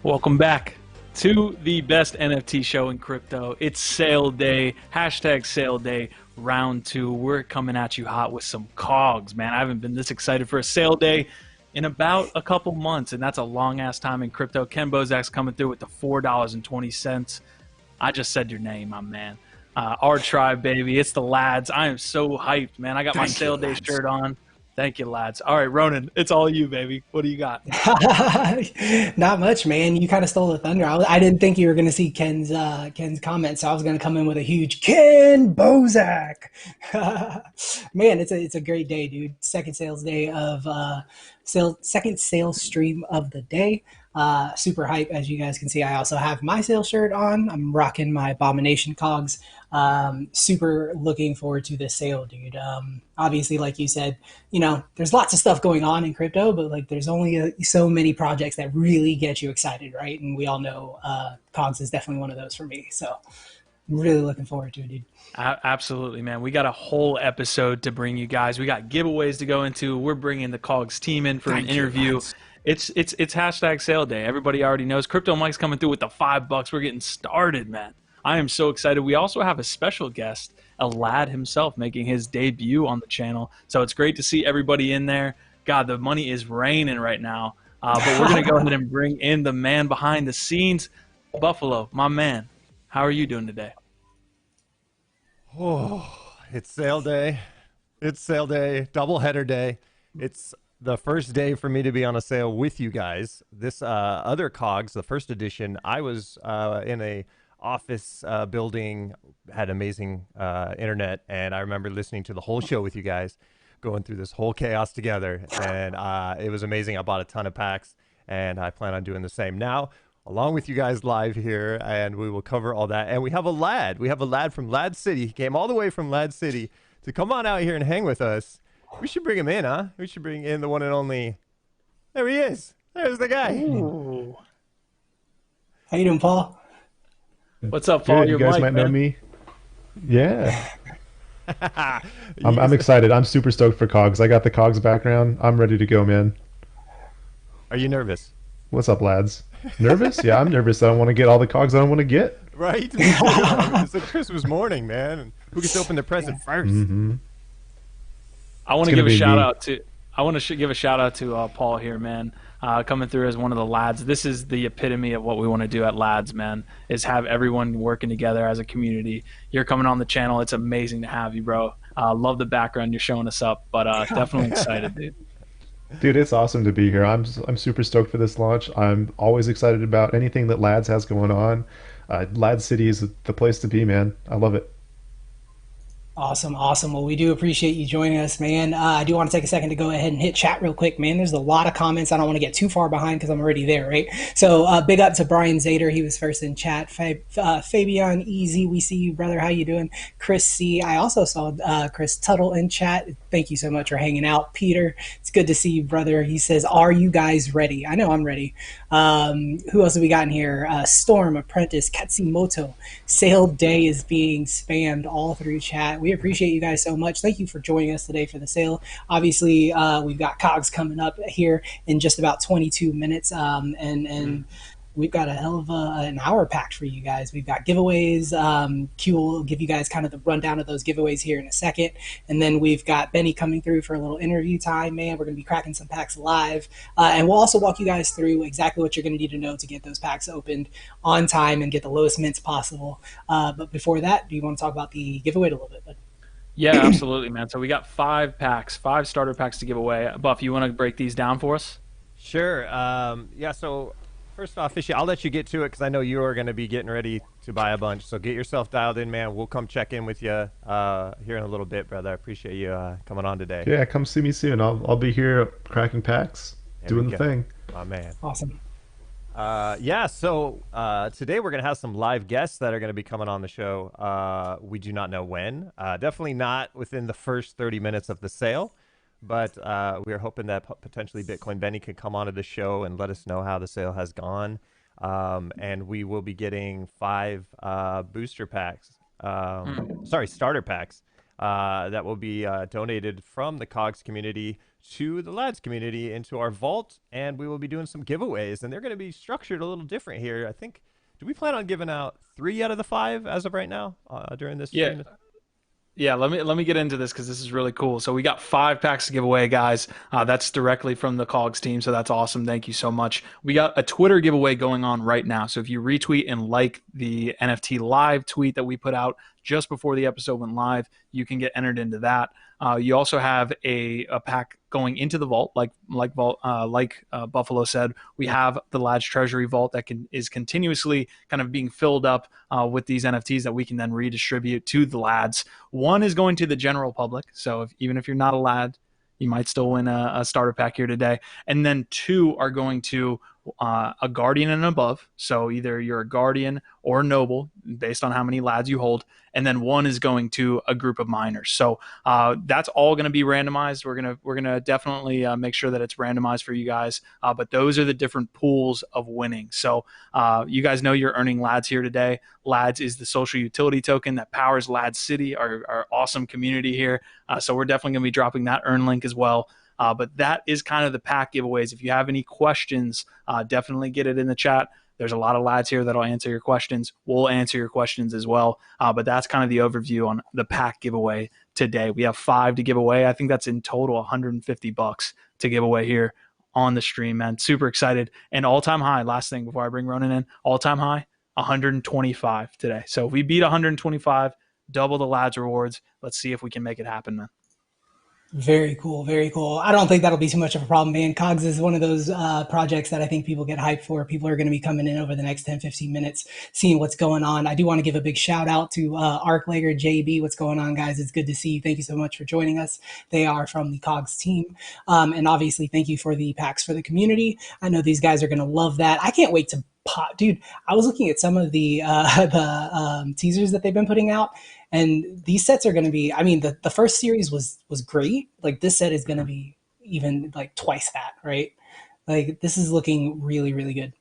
Welcome back to the best NFT show in crypto. It's sale day, hashtag sale day, round two. We're coming at you hot with some Cogs, man. I haven't been this excited for a sale day in about a couple months, and that's a long ass time in crypto. Ken Bozak's coming through with the $4.20. I just said your name, my man. Our tribe, baby. It's the lads. I am so hyped, man. I got my sale day shirt on. Thank you, lads. All right, Ronan, it's all you, baby. What do you got? Not much, man. You kind of stole the thunder. I didn't think you were going to see Ken's comment, so I was going to come in with a huge Ken Bozak. Man, it's a great day, dude. Second sales day of second sales stream of the day. Super hype, as you guys can see. I also have my sales shirt on. I'm rocking my Abomination Cogs. Super looking forward to this sale, dude. Obviously, like you said, there's lots of stuff going on in crypto, but like there's only so many projects that really get you excited, right? And we all know Cogs is definitely one of those for me. So I'm really looking forward to it, dude. Absolutely, man. We got a whole episode to bring you guys. We got giveaways to go into. We're bringing the Cogs team in for an interview. It's hashtag sale day. Everybody already knows. Crypto Mike's coming through with the $5. We're getting started, man. I am so excited. We also have a special guest, a lad himself, making his debut on the channel. So it's great to see everybody in there. God, the money is raining right now. But we're going to go ahead and bring in the man behind the scenes. Buffalo, my man. How are you doing today? Oh, it's sale day. It's sale day, double header day. It's the first day for me to be on a sale with you guys. This other Cogs, the first edition, I was in a office building, had amazing internet, and I remember listening to the whole show with you guys, going through this whole chaos together, and it was amazing. I bought a ton of packs, and I plan on doing the same now, along with you guys live here, and we will cover all that. And we have a lad. We have a lad from LADZ City. He came all the way from LADZ City to come on out here and hang with us. We should bring him in, huh? We should bring in the one and only. There he is. There's the guy. Ooh. How you doing, Paul? What's up, Paul? Good. You guys might know me. Yeah. I'm excited. I'm super stoked for Cogs. I got the Cogs background. I'm ready to go, man. Are you nervous? What's up, lads? Nervous? Yeah, I'm nervous. I don't want to get all the Cogs I don't want to get. Right? It's like Christmas morning, man. And who gets to open the present first? I want to give a shout out to. I want to give a shout out to Paul here, man. Coming through as one of the lads. This is the epitome of what we want to do at LADZ, man, is have everyone working together as a community. You're coming on the channel. It's amazing to have you, bro. Love the background you're showing us up, but definitely excited, dude. Dude, it's awesome to be here. I'm super stoked for this launch. I'm always excited about anything that LADZ has going on. LADZ City is the place to be, man. I love it. Awesome. Well, we do appreciate you joining us, man. I do want to take a second to go ahead and hit chat real quick, man. There's a lot of comments. I don't want to get too far behind because I'm already there, right? So big up to Brian Zader. He was first in chat. Fabian Easy, we see you, brother. How you doing? Chris C. I also saw Chris Tuttle in chat. Thank you so much for hanging out. Peter, it's good to see you, brother. He says, are you guys ready? I know I'm ready. Who else have we got in here? Storm, Apprentice, Katsumoto. Sale day is being spammed all through chat. We appreciate you guys so much. Thank you for joining us today for the sale. Obviously, we've got Cogs coming up here in just about 22 minutes, and we've got a hell of an hour packed for you guys. We've got giveaways. Q will give you guys kind of the rundown of those giveaways here in a second. And then we've got Benny coming through for a little interview time, man. We're going to be cracking some packs live. And we'll also walk you guys through exactly what you're going to need to know to get those packs opened on time and get the lowest mints possible. But before that, do you want to talk about the giveaway a little bit, bud? Yeah, absolutely, man. So we got 5 starter packs to give away. Buff, you want to break these down for us? Sure. Yeah, so first off, Fishy, I'll let you get to it because I know you are going to be getting ready to buy a bunch. So get yourself dialed in, man. We'll come check in with you here in a little bit, brother. I appreciate you coming on today. Yeah, come see me soon. I'll be here cracking packs, doing the thing. My man. Awesome. Yeah, so today we're going to have some live guests that are going to be coming on the show. We do not know when. Definitely not within the first 30 minutes of the sale. But we are hoping that potentially Bitcoin Benny could come onto the show and let us know how the sale has gone. And we will be getting 5 booster packs, starter packs that will be donated from the Cogs community to the LADZ community, into our vault, and we will be doing some giveaways, and they're going to be structured a little different here. I think, do we plan on giving out 3 out of the 5 as of right now during this Yeah, stream? yeah, let me get into this because this is really cool. So we got 5 packs to give away, guys. That's directly from the Cogs team, so that's awesome. Thank you so much. We got a Twitter giveaway going on right now. So if you retweet and like the NFT live tweet that we put out just before the episode went live, you can get entered into that. You also have a pack going into the vault, like Buffalo said. We have the LADZ Treasury Vault that is continuously kind of being filled up with these NFTs that we can then redistribute to the LADZ. One is going to the general public, so even if you're not a LAD, you might still win a starter pack here today. And then 2 are going to a guardian and above. So either you're a guardian or a noble, based on how many LADs you hold. And then 1 is going to a group of miners. So that's all going to be randomized. We're gonna definitely make sure that it's randomized for you guys. But those are the different pools of winning. So you guys know you're earning LADs here today. LADS is the social utility token that powers LADZ City, our awesome community here. So we're definitely going to be dropping that earn link as well. But that is kind of the pack giveaways. If you have any questions, definitely get it in the chat. There's a lot of lads here that'll answer your questions. We'll answer your questions as well. But that's kind of the overview on the pack giveaway today. We have 5 to give away. I think that's in total $150 to give away here on the stream, man. Super excited. And all-time high, last thing before I bring Ronan in, all-time high, 125 today. So if we beat 125, double the lads rewards. Let's see if we can make it happen, man. Very cool. Very cool. I don't think that'll be too much of a problem, man. Cogs is one of those projects that I think people get hyped for. People are going to be coming in over the next 10, 15 minutes, seeing what's going on. I do want to give a big shout out to Arclager, JB. What's going on, guys? It's good to see you. Thank you so much for joining us. They are from the Cogs team. And obviously, thank you for the packs for the community. I know these guys are going to love that. I can't wait to pop. Dude, I was looking at some of the teasers that they've been putting out. And these sets are going to be, I mean, the first series was great. Like this set is going to be even like twice that, right? Like this is looking really, really good.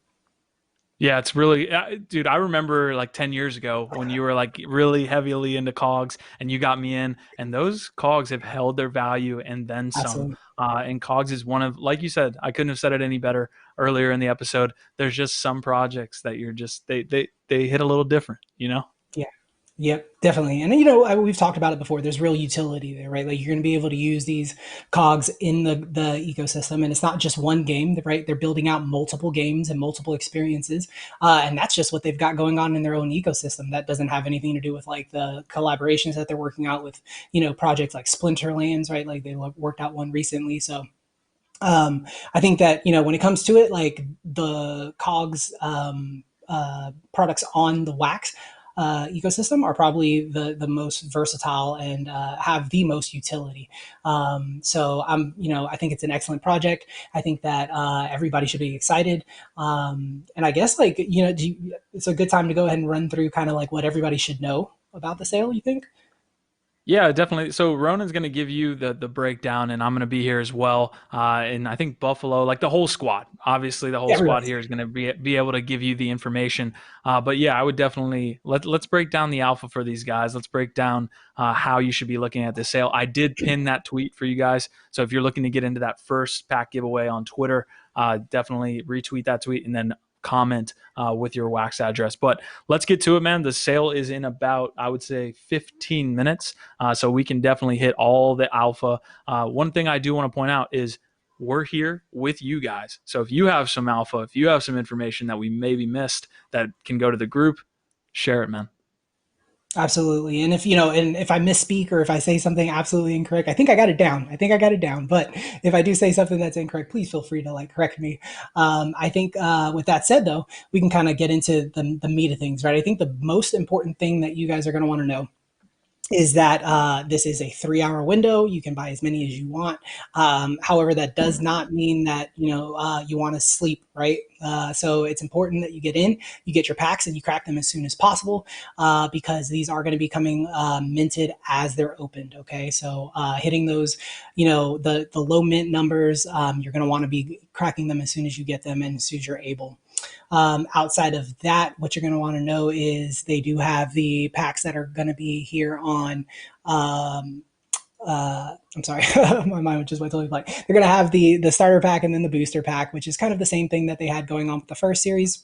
Yeah, it's really, dude, I remember like 10 years ago when you were like really heavily into Cogs and you got me in, and those Cogs have held their value and then some. Absolutely. And Cogs is one of, like you said, I couldn't have said it any better earlier in the episode. There's just some projects that you're just, they hit a little different, you know? Yeah. Yep, definitely. And you know, we've talked about it before. There's real utility there, right? Like you're going to be able to use these cogs in the ecosystem, and it's not just one game, right? They're building out multiple games and multiple experiences, and that's just what they've got going on in their own ecosystem. That doesn't have anything to do with like the collaborations that they're working out with, you know, projects like Splinterlands, right? Like they worked out one recently, so. I think that, you know, when it comes to it, like the cogs products on the wax ecosystem are probably the most versatile and have the most utility. So you know, I think it's an excellent project. I think that everybody should be excited. And I guess like, you know, it's a good time to go ahead and run through kind of like what everybody should know about the sale, you think? Yeah, definitely. So Ronan's going to give you the breakdown, and I'm going to be here as well. And I think Buffalo, like the whole squad, obviously the whole squad here is going to be able to give you the information. But yeah, I would definitely let's break down the alpha for these guys. Let's break down how you should be looking at this sale. I did pin that tweet for you guys. So if you're looking to get into that first pack giveaway on Twitter, definitely retweet that tweet and then comment with your wax address. But let's get to it, man. The sale is in about, I would say, 15 minutes. So we can definitely hit all the alpha. One thing I do want to point out is we're here with you guys. So if you have some alpha, if you have some information that we maybe missed that can go to the group, share it, man. Absolutely. And if, you know, and if I misspeak or if I say something absolutely incorrect, I think I got it down. But if I do say something that's incorrect, please feel free to like correct me. I think with that said, though, we can kind of get into the meat of things, right? I think the most important thing that you guys are going to want to know is that this is a 3-hour window. You can buy as many as you want. However, that does not mean that, you know, you want to sleep, right? So it's important that you get in, you get your packs, and you crack them as soon as possible because these are going to be coming minted as they're opened, okay? So hitting those, you know, the low mint numbers, you're going to want to be cracking them as soon as you get them and as soon as you're able. Outside of that, what you're going to want to know is they do have the packs that are going to be here on I'm sorry, my mind just went totally blank. They're going to have the starter pack and then the booster pack, which is kind of the same thing that they had going on with the first series.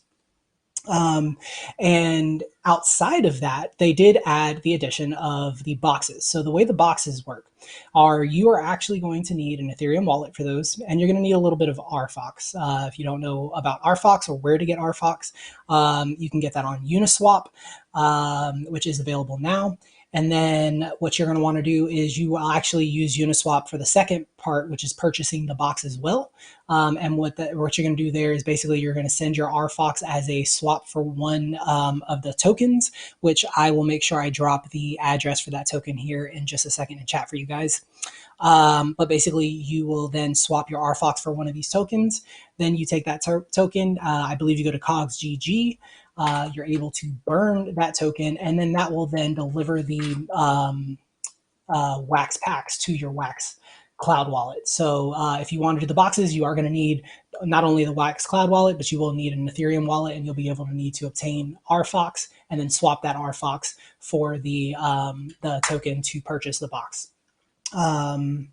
And outside of that, they did add the addition of the boxes. So the way the boxes work are you are actually going to need an Ethereum wallet for those, and you're going to need a little bit of RFox. If you don't know about RFox or where to get RFox, you can get that on Uniswap, which is available now. And then what you're going to want to do is you will actually use Uniswap for the second part, which is purchasing the box as well. And what you're going to do there is basically you're going to send your RFox as a swap for one of the tokens, which I will make sure I drop the address for that token here in just a second in chat for you guys. But basically, you will then swap your RFox for one of these tokens. Then you take that token. I believe you go to Cogs GG. You're able to burn that token, and then that will then deliver the wax packs to your wax cloud wallet. So if you want to do the boxes, you are going to need not only the wax cloud wallet, but you will need an Ethereum wallet, and you'll be able to need to obtain RFox and then swap that RFox for the token to purchase the box. And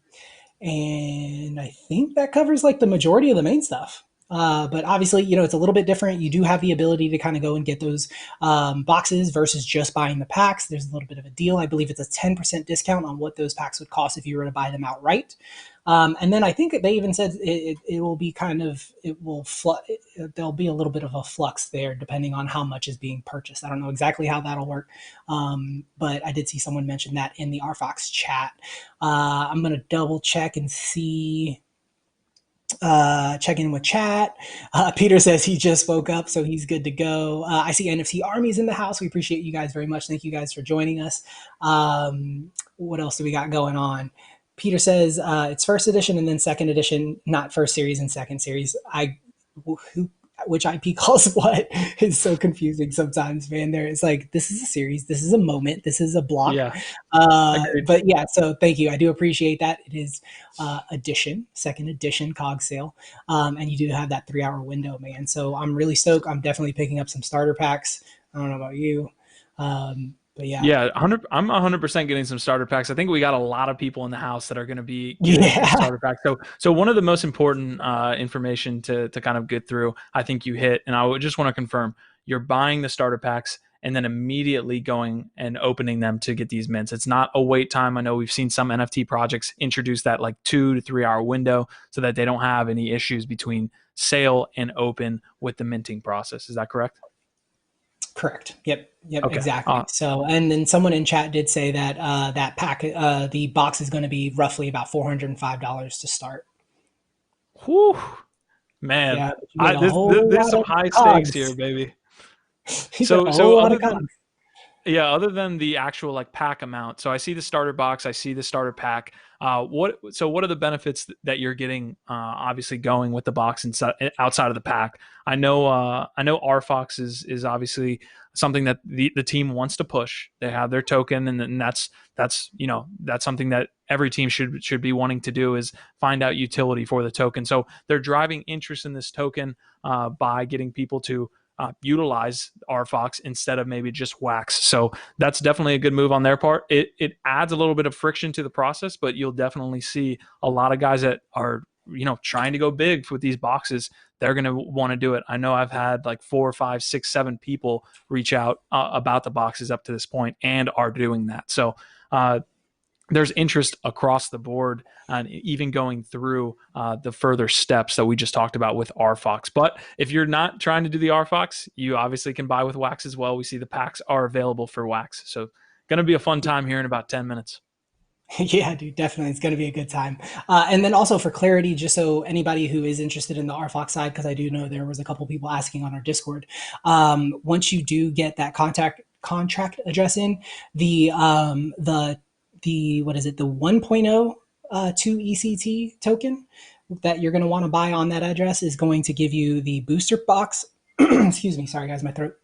I think that covers like the majority of the main stuff. But obviously, it's a little bit different. You do have the ability to kind of go and get those boxes versus just buying the packs. There's a little bit of a deal. I believe it's a 10% discount on what those packs would cost if you were to buy them outright. And then I think they even said it will be there'll be a little bit of a flux there depending on how much is being purchased. I don't know exactly how that'll work, but I did see someone mention that in the RFox chat. I'm going to double check and see. Check in with chat. Peter says he just woke up, so he's good to go. I see NFT Armies in the house. We appreciate you guys very much. Thank you guys for joining us. What else do we got going on? Peter says it's first edition and then second edition, not first series and second series. Which IP calls what is so confusing sometimes, man. It's like, this is a series, this is a moment, this is a block. Yeah. But yeah, so thank you. I do appreciate that. It is second edition Cog sale. And you do have that 3-hour window, man. So I'm really stoked. I'm definitely picking up some starter packs. I don't know about you. But yeah. Yeah, I'm 100% getting some starter packs. I think we got a lot of people in the house that are going to be getting some starter packs. So one of the most important information to kind of get through, I think you hit, and I would just want to confirm, you're buying the starter packs and then immediately going and opening them to get these mints. It's not a wait time. I know we've seen some NFT projects introduce that like 2 to 3 hour window so that they don't have any issues between sale and open with the minting process. Is that correct? Correct. Yep. Okay. Exactly. So, and then someone in chat did say that that pack, the box is going to be roughly about $405 to start. Whew, man, yeah, there's some high stakes here, baby. So other than the actual like pack amount, so I see the starter box, I see the starter pack. What are the benefits that you're getting? Obviously, going with the box outside of the pack. I know RFox is obviously something that the team wants to push. They have their token, and that's something that every team should be wanting to do, is find out utility for the token. So they're driving interest in this token by getting people to utilize RFox instead of maybe just wax. So that's definitely a good move on their part. It adds a little bit of friction to the process, but you'll definitely see a lot of guys that are trying to go big with these boxes. They're going to want to do it. I know I've had like 4, 5, 6, 7 people reach out about the boxes up to this point and are doing that. So there's interest across the board, and even going through the further steps that we just talked about with RFox. But if you're not trying to do the RFox, you obviously can buy with wax as well. We see the packs are available for wax. So going to be a fun time here in about 10 minutes. Yeah, dude, definitely. It's going to be a good time. And then also for clarity, just so anybody who is interested in the RFox side, because I do know there was a couple people asking on our Discord, once you do get that contract address in, the 1.0 2 ECT token that you're going to want to buy on that address is going to give you the booster box. Excuse me. Sorry, guys, my throat.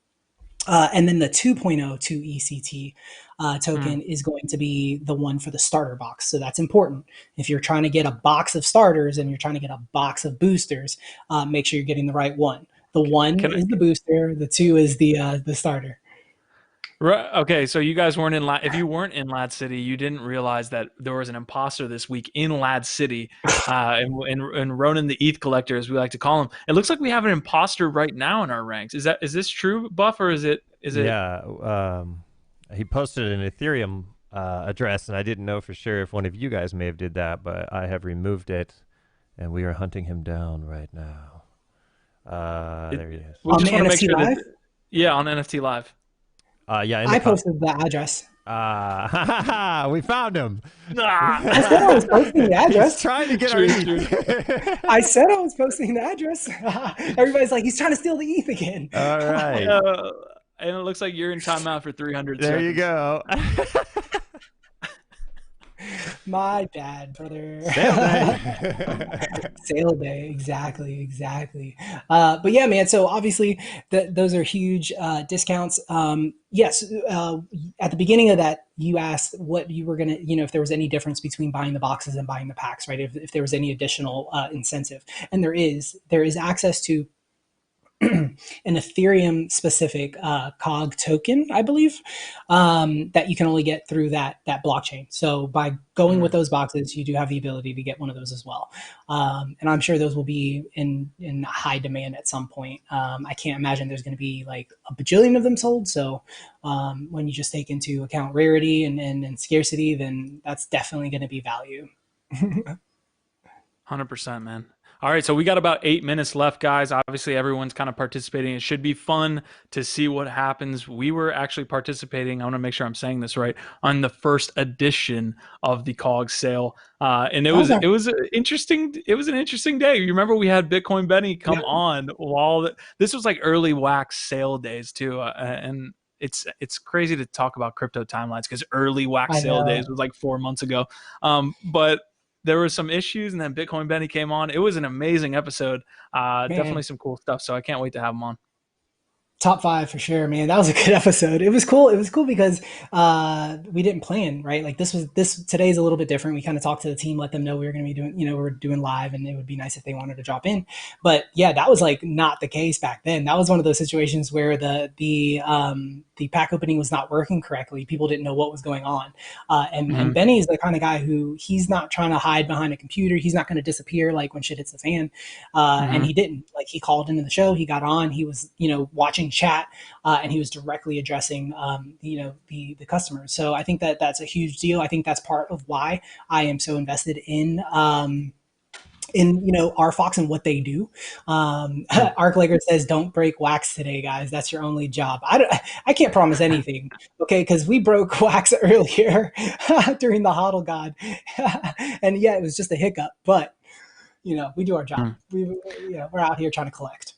And then the 2.0 2 ECT token is going to be the one for the starter box. So that's important. If you're trying to get a box of starters and you're trying to get a box of boosters, make sure you're getting the right one. The one is the booster. The 2 is the starter. Right. Okay. So you guys weren't in if you weren't in Lad City, you didn't realize that there was an imposter this week in Lad City, and Ronan the ETH collector, as we like to call him. It looks like we have an imposter right now in our ranks. Is this true, Buff, or is it? Yeah, he posted an Ethereum address, and I didn't know for sure if one of you guys may have did that, but I have removed it, and we are hunting him down right now. There he is. We On just the want to make NFT sure Live, that, yeah, on NFT Live. Yeah, in the I posted the address. we found him. I said I was posting the He's address. trying to get True, our true. I said I was posting the address. Everybody's like, he's trying to steal the ETH again. All right. And it looks like you're in timeout for 300 There seconds. you go. My bad, brother. Sale day. Sale day, exactly. But yeah, man. So obviously, those are huge discounts. Yes, at the beginning of that, you asked what you were gonna, if there was any difference between buying the boxes and buying the packs, right? If there was any additional incentive, and there is access to an Ethereum specific COG token, I believe, that you can only get through that blockchain. So by going with those boxes, you do have the ability to get one of those as well. And I'm sure those will be in high demand at some point. I can't imagine there's going to be like a bajillion of them sold. So when you just take into account rarity and scarcity, then that's definitely going to be value. 100%, man. All right, so we got about 8 minutes left, guys. Obviously, everyone's kind of participating. It should be fun to see what happens. We were actually participating, I want to make sure I'm saying this right, on the first edition of the Cogs sale. And it was an interesting day. You remember we had Bitcoin Benny come on while this was like early wax sale days too. And it's crazy to talk about crypto timelines because early wax sale days was like 4 months ago. But there were some issues, and then Bitcoin Benny came on. It was an amazing episode. Definitely some cool stuff. So I can't wait to have him on. Top 5 for sure, man. That was a good episode. It was cool. It was cool because we didn't plan, right? Like today's a little bit different. We kind of talked to the team, let them know we were going to be doing, we're doing live, and it would be nice if they wanted to drop in. But yeah, that was like not the case back then. That was one of those situations where the pack opening was not working correctly. People didn't know what was going on. And Benny is the kind of guy who he's not trying to hide behind a computer. He's not going to disappear like when shit hits the fan. And he didn't. Like he called into the show. He got on. He was, watching chat, and he was directly addressing the customers. So I think that that's a huge deal. I think that's part of why I am so invested in our Fox and what they do. Arc Laker says, "Don't break wax today, guys. That's your only job." I can't promise anything, okay? Because we broke wax earlier during the HODL God, and yeah, it was just a hiccup. But we do our job. We're out here trying to collect.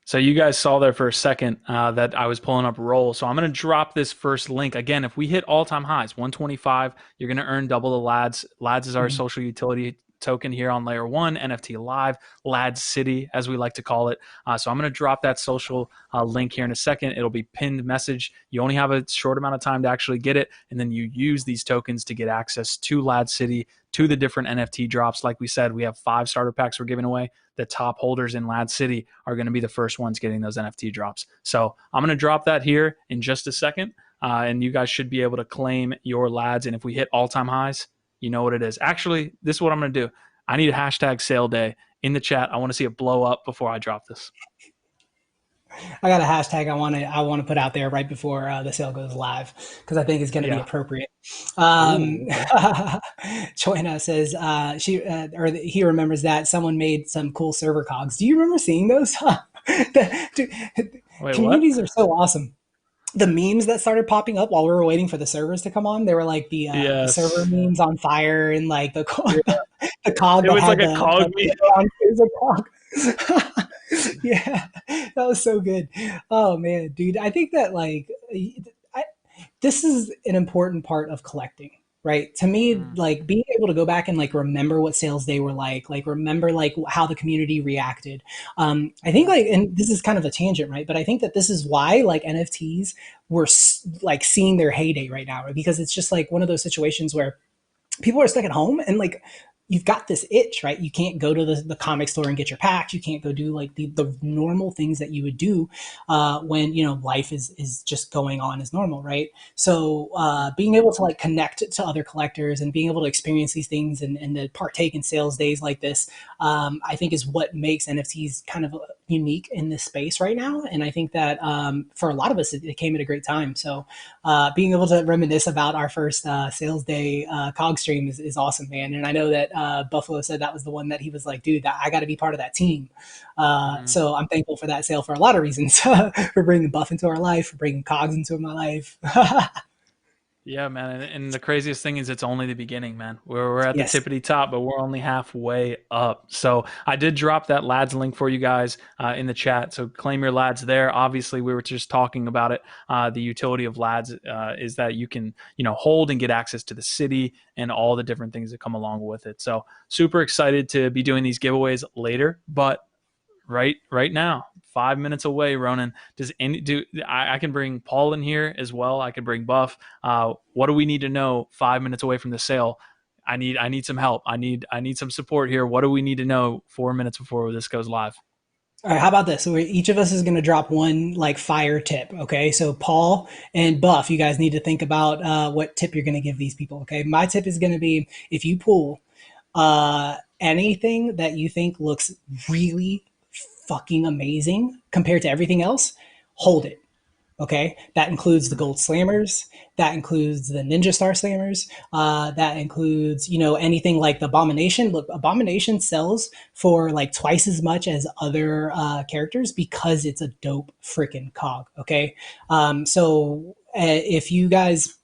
So you guys saw there for a second that I was pulling up roll. So I'm going to drop this first link. Again, if we hit all-time highs, 125, you're going to earn double the LADZ. LADZ is our social utility token here on layer 1, NFT Live, LADZ City, as we like to call it. So I'm going to drop that social link here in a second. It'll be pinned message. You only have a short amount of time to actually get it, and then you use these tokens to get access to LADZ City, to the different NFT drops. Like we said, we have 5 starter packs we're giving away. The top holders in LADZ City are going to be the first ones getting those NFT drops. So I'm going to drop that here in just a second, and you guys should be able to claim your LADZ. And if we hit all-time highs, you know what it is. Actually, this is what I'm going to do. I need a hashtag sale day in the chat. I want to see it blow up before I drop this. I got a hashtag I want to put out there right before the sale goes live because I think it's going to be appropriate. Joanna says he remembers that someone made some cool server cogs. Do you remember seeing those? Communities what? are so awesome. The memes that started popping up while we were waiting for the servers to come on, they were like the server memes on fire and like the cog. It was like a cog meme. It was a cog. Yeah, that was so good. Oh man, dude, I think that this is an important part of collecting, right? To me, like being able to go back and like remember what sales day were like remember like how the community reacted. I think and this is kind of a tangent, right? But I think that this is why like NFTs were like seeing their heyday right now, right? Because it's just like one of those situations where people are stuck at home and like you've got this itch, right? You can't go to the comic store and get your packs. You can't go do like the normal things that you would do when, you know, life is just going on as normal, right? So being able to like connect to other collectors and being able to experience these things and to partake in sales days like this, I think is what makes NFTs kind of unique in this space right now. And I think that for a lot of us, it came at a great time. So being able to reminisce about our first sales day Cog stream is awesome, man. And I know that Buffalo said that was the one that he was like, dude, I got to be part of that team. So I'm thankful for that sale for a lot of reasons, for bringing Buff into our life, for bringing Cogs into my life. Yeah, man. And the craziest thing is it's only the beginning, man. We're at the Yes. tippity top, but we're only halfway up. So I did drop that LADZ link for you guys in the chat. So claim your LADZ there. Obviously, we were just talking about it. The utility of LADZ is that you can, you know, hold and get access to the city and all the different things that come along with it. So super excited to be doing these giveaways later, but right now, 5 minutes away, Ronan. I can bring Paul in here as well. I can bring Buff. What do we need to know 5 minutes away from the sale? I need some help. I need some support here. What do we need to know 4 minutes before this goes live? All right, how about this? So each of us is going to drop one like fire tip. Okay, so Paul and Buff, you guys need to think about what tip you're going to give these people. Okay, my tip is going to be, if you pull anything that you think looks really fucking amazing compared to everything else, hold it. Okay, that includes the gold slammers, that includes the ninja star slammers, that includes, you know, anything like the abomination. Look, abomination sells for like twice as much as other characters because it's a dope freaking cog. Okay, so if you guys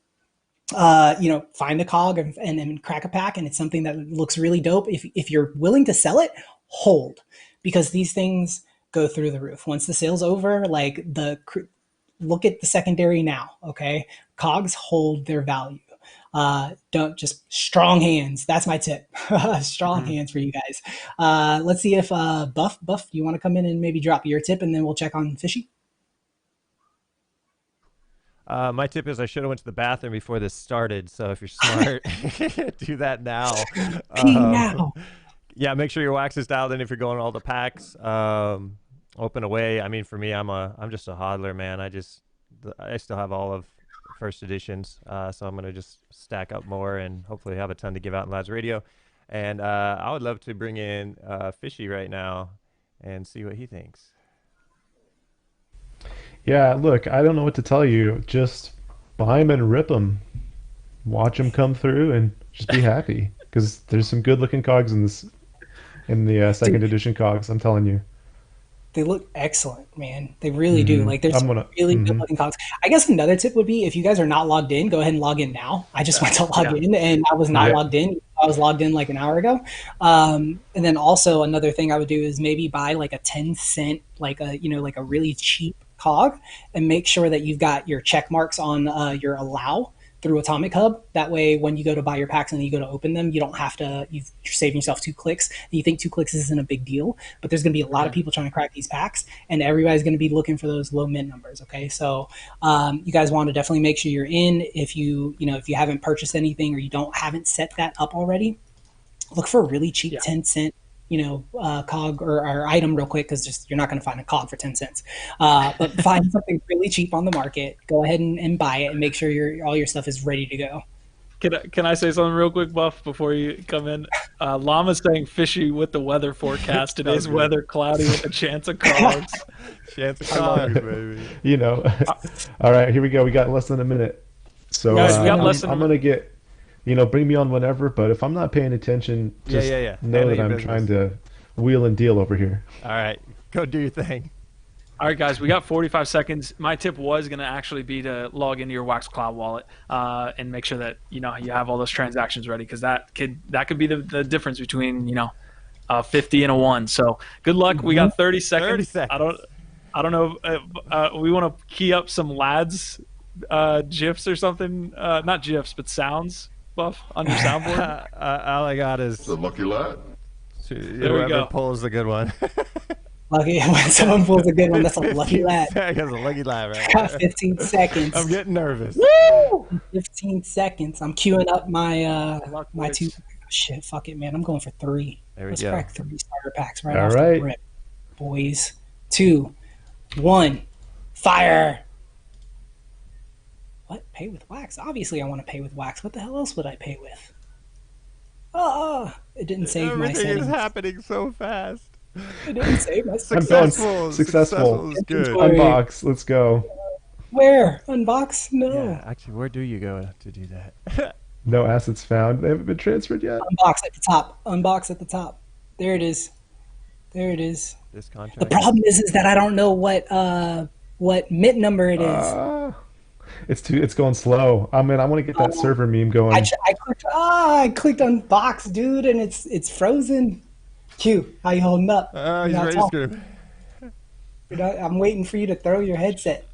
you know, find a cog and crack a pack and it's something that looks really dope, if you're willing to sell it, hold, because these things go through the roof once the sale's over. Like look at the secondary now. Okay, cogs hold their value. Don't just strong hands. That's my tip. Strong hands for you guys. Let's see if Buff, do you want to come in and maybe drop your tip, and then we'll check on Fishy? My tip is I should have went to the bathroom before this started. So if you're smart, do that now. Pee now. Yeah, make sure your wax is dialed in if you're going all the packs. Open away. I mean, for me, I'm just a hodler, man. I still have all of first editions, so I'm gonna just stack up more and hopefully have a ton to give out in LADZ Radio. And I would love to bring in Fishy right now and see what he thinks. Yeah, look, I don't know what to tell you. Just buy them and rip them. Watch them come through and just be happy. Because there's some good-looking cogs in the second edition cogs. I'm telling you. They look excellent, man. They really do. Like, there's some really good looking cogs. I guess another tip would be, if you guys are not logged in, go ahead and log in now. I just went to log in and I was not logged in. I was logged in like an hour ago. And then also another thing I would do is maybe buy like a 10-cent, like a, you know, like a really cheap cog, and make sure that you've got your check marks on your allow through Atomic Hub. That way, when you go to buy your packs and then you go to open them, you don't have to, you're saving yourself 2 clicks. And you think 2 clicks isn't a big deal, but there's going to be a lot of people trying to crack these packs, and everybody's going to be looking for those low mint numbers. Okay, so you guys want to definitely make sure you're in. If you haven't purchased anything or you haven't set that up already, look for a really cheap 10-cent cog or item real quick, because just you're not going to find a cog for 10 cents. But find something really cheap on the market. Go ahead and buy it, and make sure all your stuff is ready to go. Can I say something real quick, Buff, before you come in? Llama's saying fishy with the weather forecast. Today's weather cloudy with a chance of cogs. Chance of cogs, baby. You know. All right, here we go. We got less than a minute. So guys, we got less than I'm going to get, bring me on whenever, but if I'm not paying attention, just know that I'm trying to wheel and deal over here. All right, go do your thing. All right, guys, we got 45 seconds. My tip was going to actually be to log into your Wax Cloud wallet and make sure that you have all those transactions ready, because that could be the difference between 50 and a 1. So good luck. We got 30 seconds. 30 seconds. I don't know. We want to key up some LADZ gifs or something. Not gifs, but sounds. Buff on your soundboard. All I got is the lucky lad. Whoever pulls the good one. Lucky when someone pulls a good one, that's a lucky lad. That's a lucky lad, right? Got 15 seconds. I'm getting nervous. Woo! 15 seconds. I'm queuing up my my 2 shit, fuck it, man. I'm going for 3. There we Let's go. crack 3 starter packs right All off right. the rip, boys. 2, 1, fire. What? Pay with wax? Obviously, I want to pay with wax. What the hell else would I pay with? It didn't save my Everything is settings. happening so fast. It didn't save my I'm going Successful. successful. Is good. Inventory. Unbox. Let's go. Where? Unbox? No. Yeah, actually, where do you go to do that? No assets found. They haven't been transferred yet. Unbox at the top. Unbox at the top. There it is. There it is. This The contract. problem is that I don't know what mint number it is. It's going slow. I mean, I want to get that server meme going. I clicked unbox, dude, and it's frozen. Q, how you holding up? He's You're not ready talking. to. I'm waiting for you to throw your headset.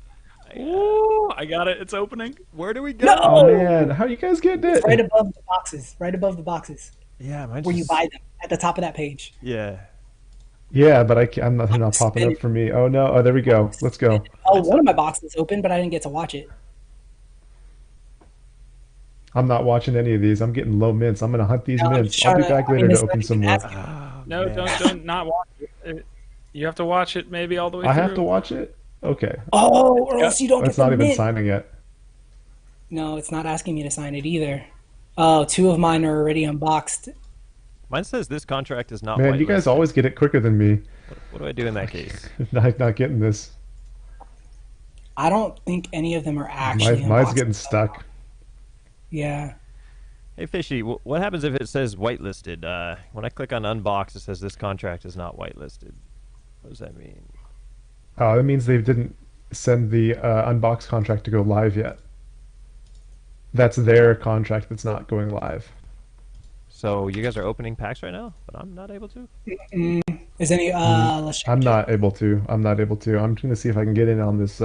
Ooh, I got it. It's opening. Where do we go? No! Oh man, how are you guys getting it? Right above the boxes. Right above the boxes Yeah, mine's where you just- buy them at the top of that page. Yeah. Yeah, but I'm not. They're not popping up for me. Oh no. Oh, there we go. Let's go. Oh, one of my boxes open, but I didn't get to watch it. I'm not watching any of these. I'm getting low mints. I'm gonna hunt these No, mints. shut I'll be up. back I mean, later to it's open not some even more. asking. Oh, No, man. don't not watch it. You have to watch it maybe all the way I through. have to watch it. Okay. Oh, or else you don't It's get not the even mint. signing yet. No, it's not asking me to sign it either. Oh, 2 of mine are already unboxed. Mine says this contract is not Man, you guys whitelisted. always get it quicker than me. What do I do in that case? Not getting this. I don't think any of them are actually Mine's unboxed. getting stuck. Yeah. Hey, Fishy, what happens if it says whitelisted? When I click on unbox, it says this contract is not whitelisted. What does that mean? Oh, that means they didn't send the unbox contract to go live yet. That's their contract that's not going live. So you guys are opening packs right now, but I'm not able to? Is any let's check. I'm not able to. I'm going to see if I can get in on this.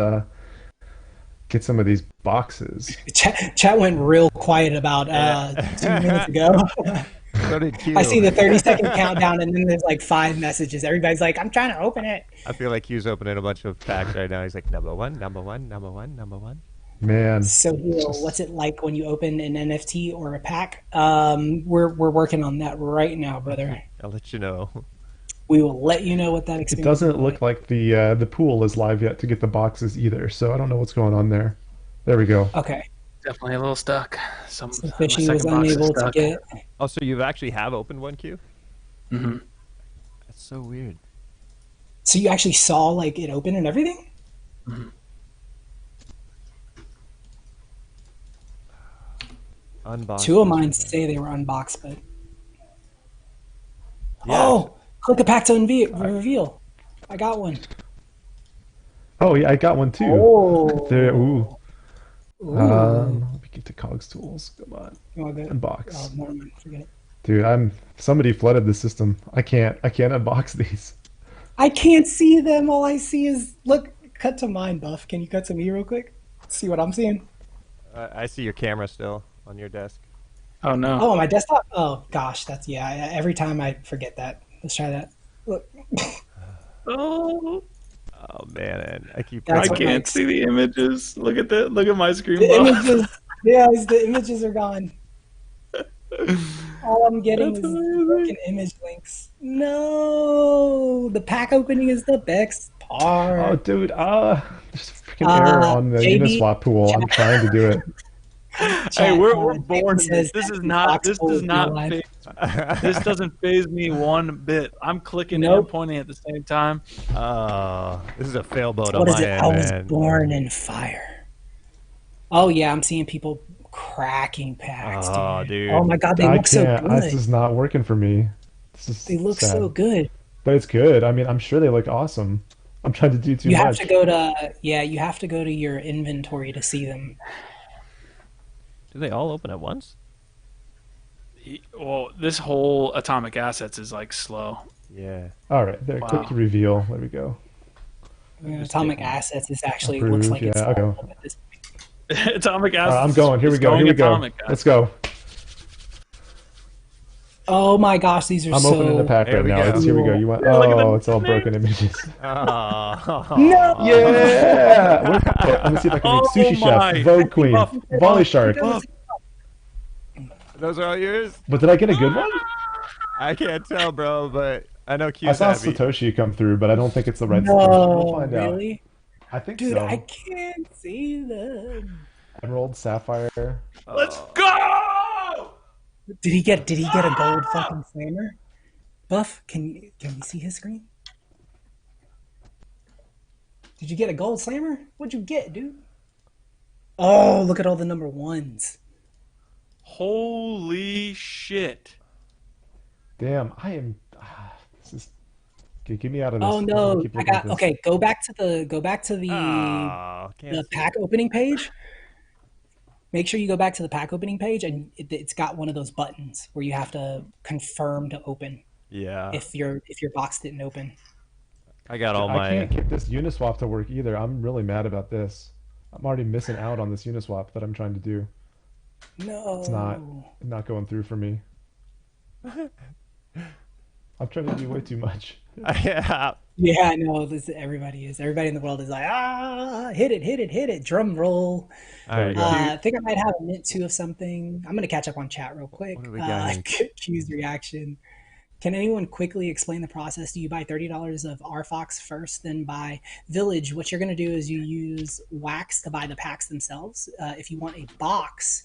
Get some of these boxes. Chat went real quiet about 2 minutes ago. So did Q. I see the 30-second countdown, and then there's like 5 messages. Everybody's like, "I'm trying to open it." I feel like Q's opening a bunch of packs right now. He's like, number one, number one, number one, number one. Man, So, what's it like when you open an NFT or a pack? We're working on that right now, brother. I'll let you know. We will let you know what that it experience. doesn't look like the pool is live yet to get the boxes either. So I don't know what's going on there. There we go. Okay. Definitely a little stuck. So my Fishy was second box is unable to stuck. get. Oh, so you actually have opened one, Q? Mm-hmm. That's so weird. So you actually saw like it open and everything? Unboxed. 2 of mine say they were unboxed, but Yeah. oh, click a pack to reveal. I got one. Oh yeah, I got one too. Oh, There. Ooh. Ooh. Let me get to Cogs tools. Come on. You want to go? Unbox. Oh, never mind. Forget it. Dude, somebody flooded the system. I can't unbox these. I can't see them. All I see is look. Cut to mine, Buff. Can you cut to me real quick? See what I'm seeing? I see your camera still on your desk. Oh no. Oh, my desktop. Oh gosh, that's yeah. Every time I forget that. Let's try that. Look. Oh, Oh man, and I keep. That's I what can't makes- see the images. Look at that. Look at my screen. The Bob. images. Yes, the images are gone. All I'm getting That's is amazing. broken image links. No, the pack opening is the best part. Oh, dude. There's a freaking error on the JD, Uniswap pool. I'm trying to do it. Hey, Chat, we're David born in says this. This that is the not. box This pool does is not. live. This doesn't phase me one bit. I'm clicking Nope. and pointing at the same time. Oh, this is a fail boat on What is my it? I end, was man. born in fire. Oh yeah, I'm seeing people cracking packs, Oh, dude. dude. Oh my god, they I look so can't. This good. is not working for me. This is They look sad. so good. But it's good. I mean, I'm sure they look awesome. I'm trying to do too You have much. to go to you have to go to your inventory to see them. Do they all open at once? Well, this whole atomic assets is like slow. Yeah. All right, there. Wow. Click to reveal. There we go. Atomic assets is actually looks Approved, like it's yeah, okay. all at this point. Atomic All assets. right, I'm going. Here we is go. Here going we go. atomic, guys. Let's go. Oh my gosh, these are I'm so opening the pack There right we now. go. Here we go. You want? Yeah, look at Oh, the it's all names. broken images. Oh. No! Yeah. Let me see if I can read Oh Sushi my. Chef, Vogue Queen, Buff. Volley Shark. Buff. Those are all yours? But did I get a good one? I can't tell, bro, but I know I Q's saw happy. Satoshi come through, but I don't think it's the right Satoshi. We'll No, find out. really? I think Dude, I so. can't see them. Emerald, Sapphire. Let's Oh. go! Did he get a gold fucking slammer? Buff, can you see his screen? Did you get a gold slammer? What'd you get, dude? Oh, look at all the number ones. Holy shit. Damn, I am. This is. Okay, get me out of this. Oh I don't wanna no, keep I looking at got this. okay. Go back to the Oh, can't the see. pack opening page. Make sure you go back to the pack opening page, and it's got one of those buttons where you have to confirm to open Yeah. if your box didn't open. I got all I my. can't get this Uniswap to work either. I'm really mad about this. I'm already missing out on this Uniswap that I'm trying to do. It's not going through for me. I'm trying to do way too much. Yeah. Yeah, I know. Everybody is. Everybody in the world is like, hit it. Drum roll. All right. we go. I think I might have a mint two of something. I'm gonna catch up on chat real quick. What do we got here? Q's reaction. Can anyone quickly explain the process? Do you buy $30 of RFox first, then buy Village? What you're going to do is you use Wax to buy the packs themselves. If you want a box,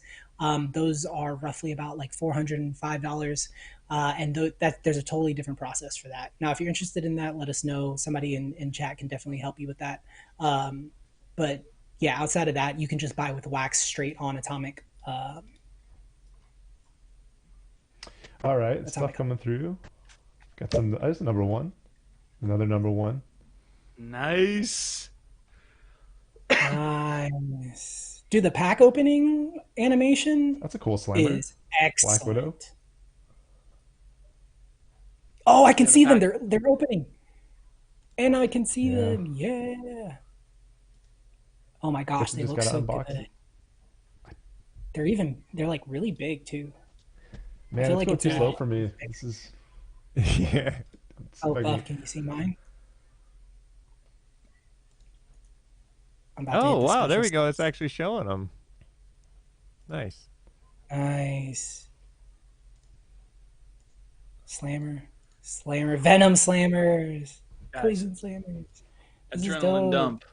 those are roughly about like $405. There's a totally different process for that. Now, if you're interested in that, let us know. Somebody in chat can definitely help you with that. But yeah, outside of that, you can just buy with Wax straight on Atomic. All right, That's stuff coming through. Got some. There's a number one. Another number one. Nice. Nice. Dude, the pack opening animation That's a cool slammer. is excellent. Black Widow. Oh, I can see them. pack. They're opening. And I can see Yeah. them. Yeah. Oh my gosh, Guess we they just look gotta so unbox good. it. They're like really big too. Man, feel it's like going it's too a- slow for me. This is. Yeah. It's Oh, like- Buff, can you see mine? I'm about to hit Oh the wow, there we special go. It's actually showing them. Nice. Nice. Slammer. Venom slammers. Guys, Poison slammers. This is adrenaline dope. dump.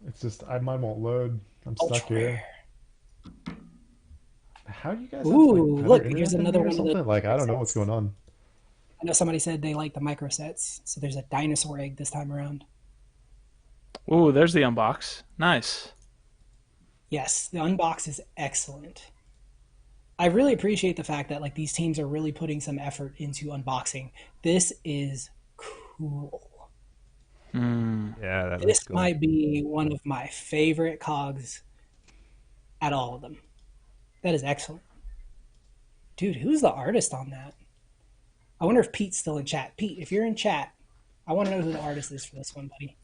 It's just mine won't load. I'm stuck Ultra here. rare. How do you guys Ooh, have like look, better here's internet than another me or one of those something? Like I don't know what's sets. going on. I know somebody said they like the micro sets, so there's a dinosaur egg this time around. Ooh, there's the unbox. Nice. Yes, the unbox is excellent. I really appreciate the fact that like these teams are really putting some effort into unboxing. This is cool. Yeah, that This looks cool. might be one of my favorite cogs at all of them. That is excellent. Dude, who's the artist on that? I wonder if Pete's still in chat. Pete, if you're in chat, I want to know who the artist is for this one, buddy.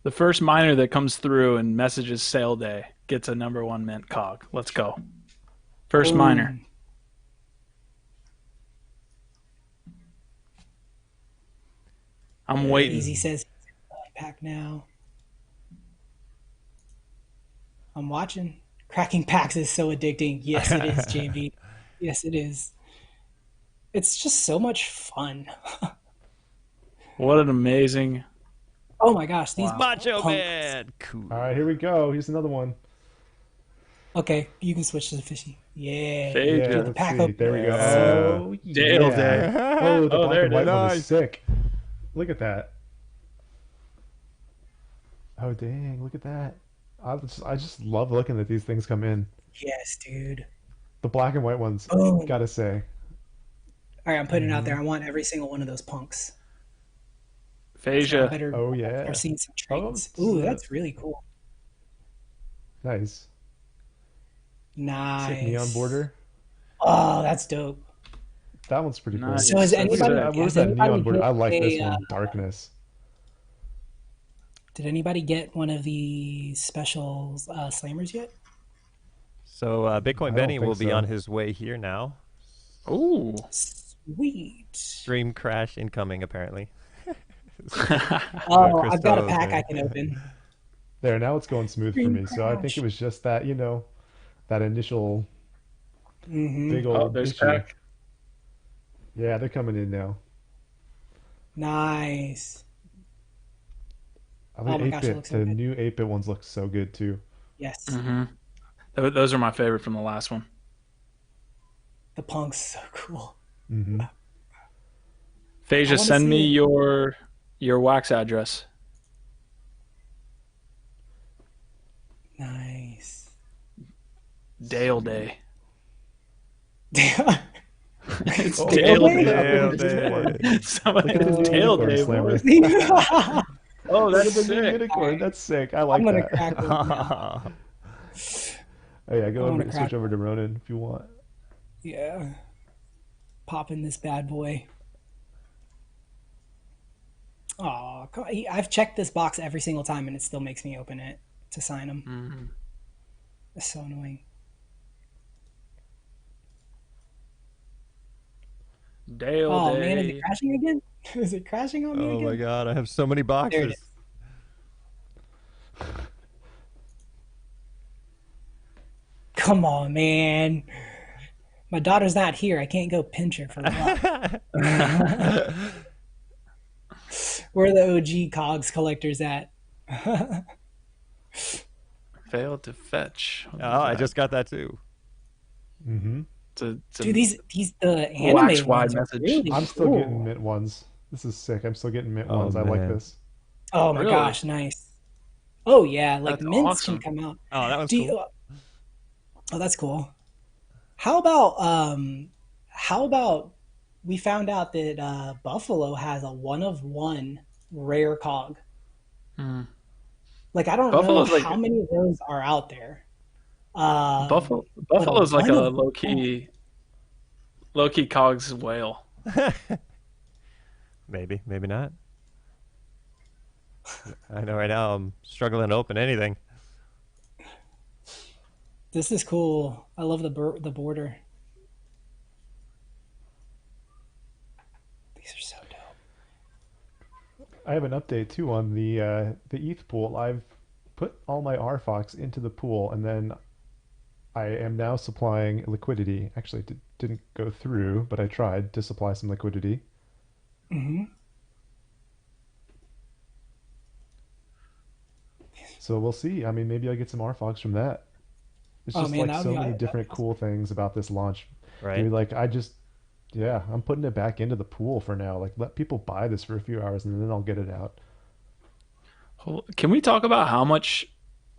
The first miner that comes through and messages sale day gets a number one mint cog. Let's go. First miner. Boom. I'm waiting. Easy says pack now. I'm watching. Cracking packs is so addicting. Yes, it is, JB. Yes, it is. It's just so much fun. What an amazing. Oh my gosh, these Macho punks. Man. Cool. All right, here we go. Here's another one. Okay, you can switch to the fishy. Yeah. Hey, Yeah, dude, let's pack see. open. There we go. Yeah. Oh, Dale yeah. Day. Oh, the Oh, black there and it white is. one Nice. is sick. Look at that. Oh, dang. Look at that. I just love looking at these things come in. Yes, dude. The black and white ones, Boom. gotta say. All right, I'm putting it out there. I want every single one of those punks. I Phasia. better Oh, yeah. start seeing some trades. Oh, Ooh, it's, that's really cool. Nice. Nice. Sick neon border. Oh, that's dope. That one's pretty cool. Nice. So has Look at anybody- that. Where's has that neon anybody border? I hit like this a, one. Darkness. Did anybody get one of the special slammers yet? So I Bitcoin don't Benny think will be so. on his way here now. Ooh. Sweet. Stream crash incoming, apparently. Oh, I've got a Christos, pack I man. can open. There, now it's going smooth for Green me. So I think it crash. was just that, that initial Mm-hmm. big Oh, old there's issue. Pack. Yeah, they're coming in now. Nice. I Oh think my gosh, it 8-bit, looks so the good. new 8-bit ones look so good too. Yes. Hmm. Those are my favorite from the last one. The punk's so cool. Hmm. I Phasia, want to send see me it. your wax address. Nice. Dale Day. It's Oh, Dale Dale look at Day? that Dale Day. updated unicorn. Day. Look at Somebody's the new Dale unicorn Day, slammer. boys. I'm Oh, Look that's at the new sick. unicorn. That's sick. I like gonna that. crack one now. Oh yeah, I go want over to switch crack over to one. Ronin if you want. Yeah. Popping this bad boy. Oh, I've checked this box every single time and it still makes me open it to sign them. Mhm. It's so annoying. Dale Oh man, is it Day. crashing again? Is it crashing on me Oh my again? God, I have so many There it boxes. is. Come on, man. My daughter's not here. I can't go pinch her for what? Where are the OG Cogs collectors at? Failed to fetch. What Oh, is I that? just got that too. Hmm. It's a Dude, these the wax anime wide ones are message. really I'm still getting cool. mint ones. This is sick. I'm still getting mint Oh ones. I like man. this. Oh my Really? gosh, nice. Oh yeah, like That's mints can awesome. come out. Oh, that was Do you, cool. oh, that's cool. How about how about we found out that Buffalo has a one of one rare cog. Mm. Like I don't know Buffalo's how like many of those are out there. But a Buffalo's like a one of one. low key Cogs whale. Maybe, maybe not. I know right now I'm struggling to open anything. This is cool. I love the border. These are so dope. I have an update too on the ETH pool. I've put all my RFox into the pool, and then I am now supplying liquidity. Actually, it didn't go through, but I tried to supply some liquidity. Hmm. So we'll see. I mean, maybe I'll get some RFox from that. It's Oh just man, like that would so be many that'd be different awesome. cool things about this launch. Right? Dude, like yeah, I'm putting it back into the pool for now. Like let people buy this for a few hours and then I'll get it out. Can we talk about how much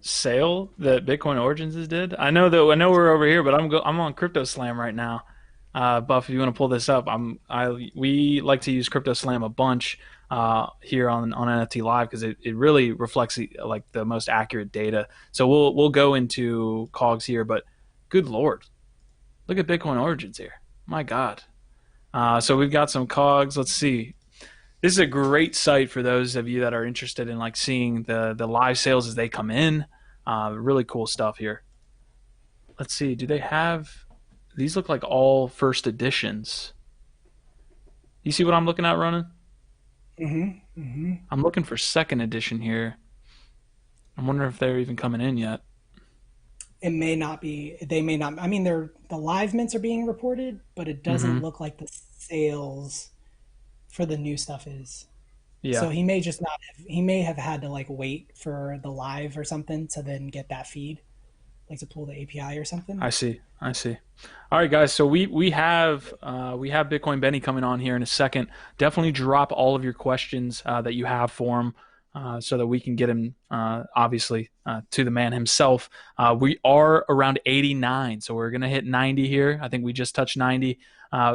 sale that Bitcoin Origins has did? I know we're over here, but I'm on Crypto Slam right now. Buff, if you want to pull this up, we like to use Crypto Slam a bunch here on NFT Live because it really reflects like the most accurate data. So we'll go into Cogs here, but good lord, look at Bitcoin Origins here. My God. So we've got some Cogs. Let's see. This is a great site for those of you that are interested in like seeing the live sales as they come in. Really cool stuff here. Let's see. Do they have these? Look like all first editions. You see what I'm looking at, Ronan? Hmm. Hmm. I'm looking for second edition here. I'm wondering if they're even coming in yet. It may not be. They may not. I mean, the live mints are being reported, but it doesn't Hmm. look like the sales for the new stuff is. So Yeah, he may just not have, he may have had to like wait for the live or something to then get that feed, like to pull the API or something. I see. I see. All right, guys. So we have Bitcoin Benny coming on here in a second. Definitely drop all of your questions that you have for him, so that we can get him obviously to the man himself. We are around 89, so we're gonna hit 90 here. I think we just touched 90.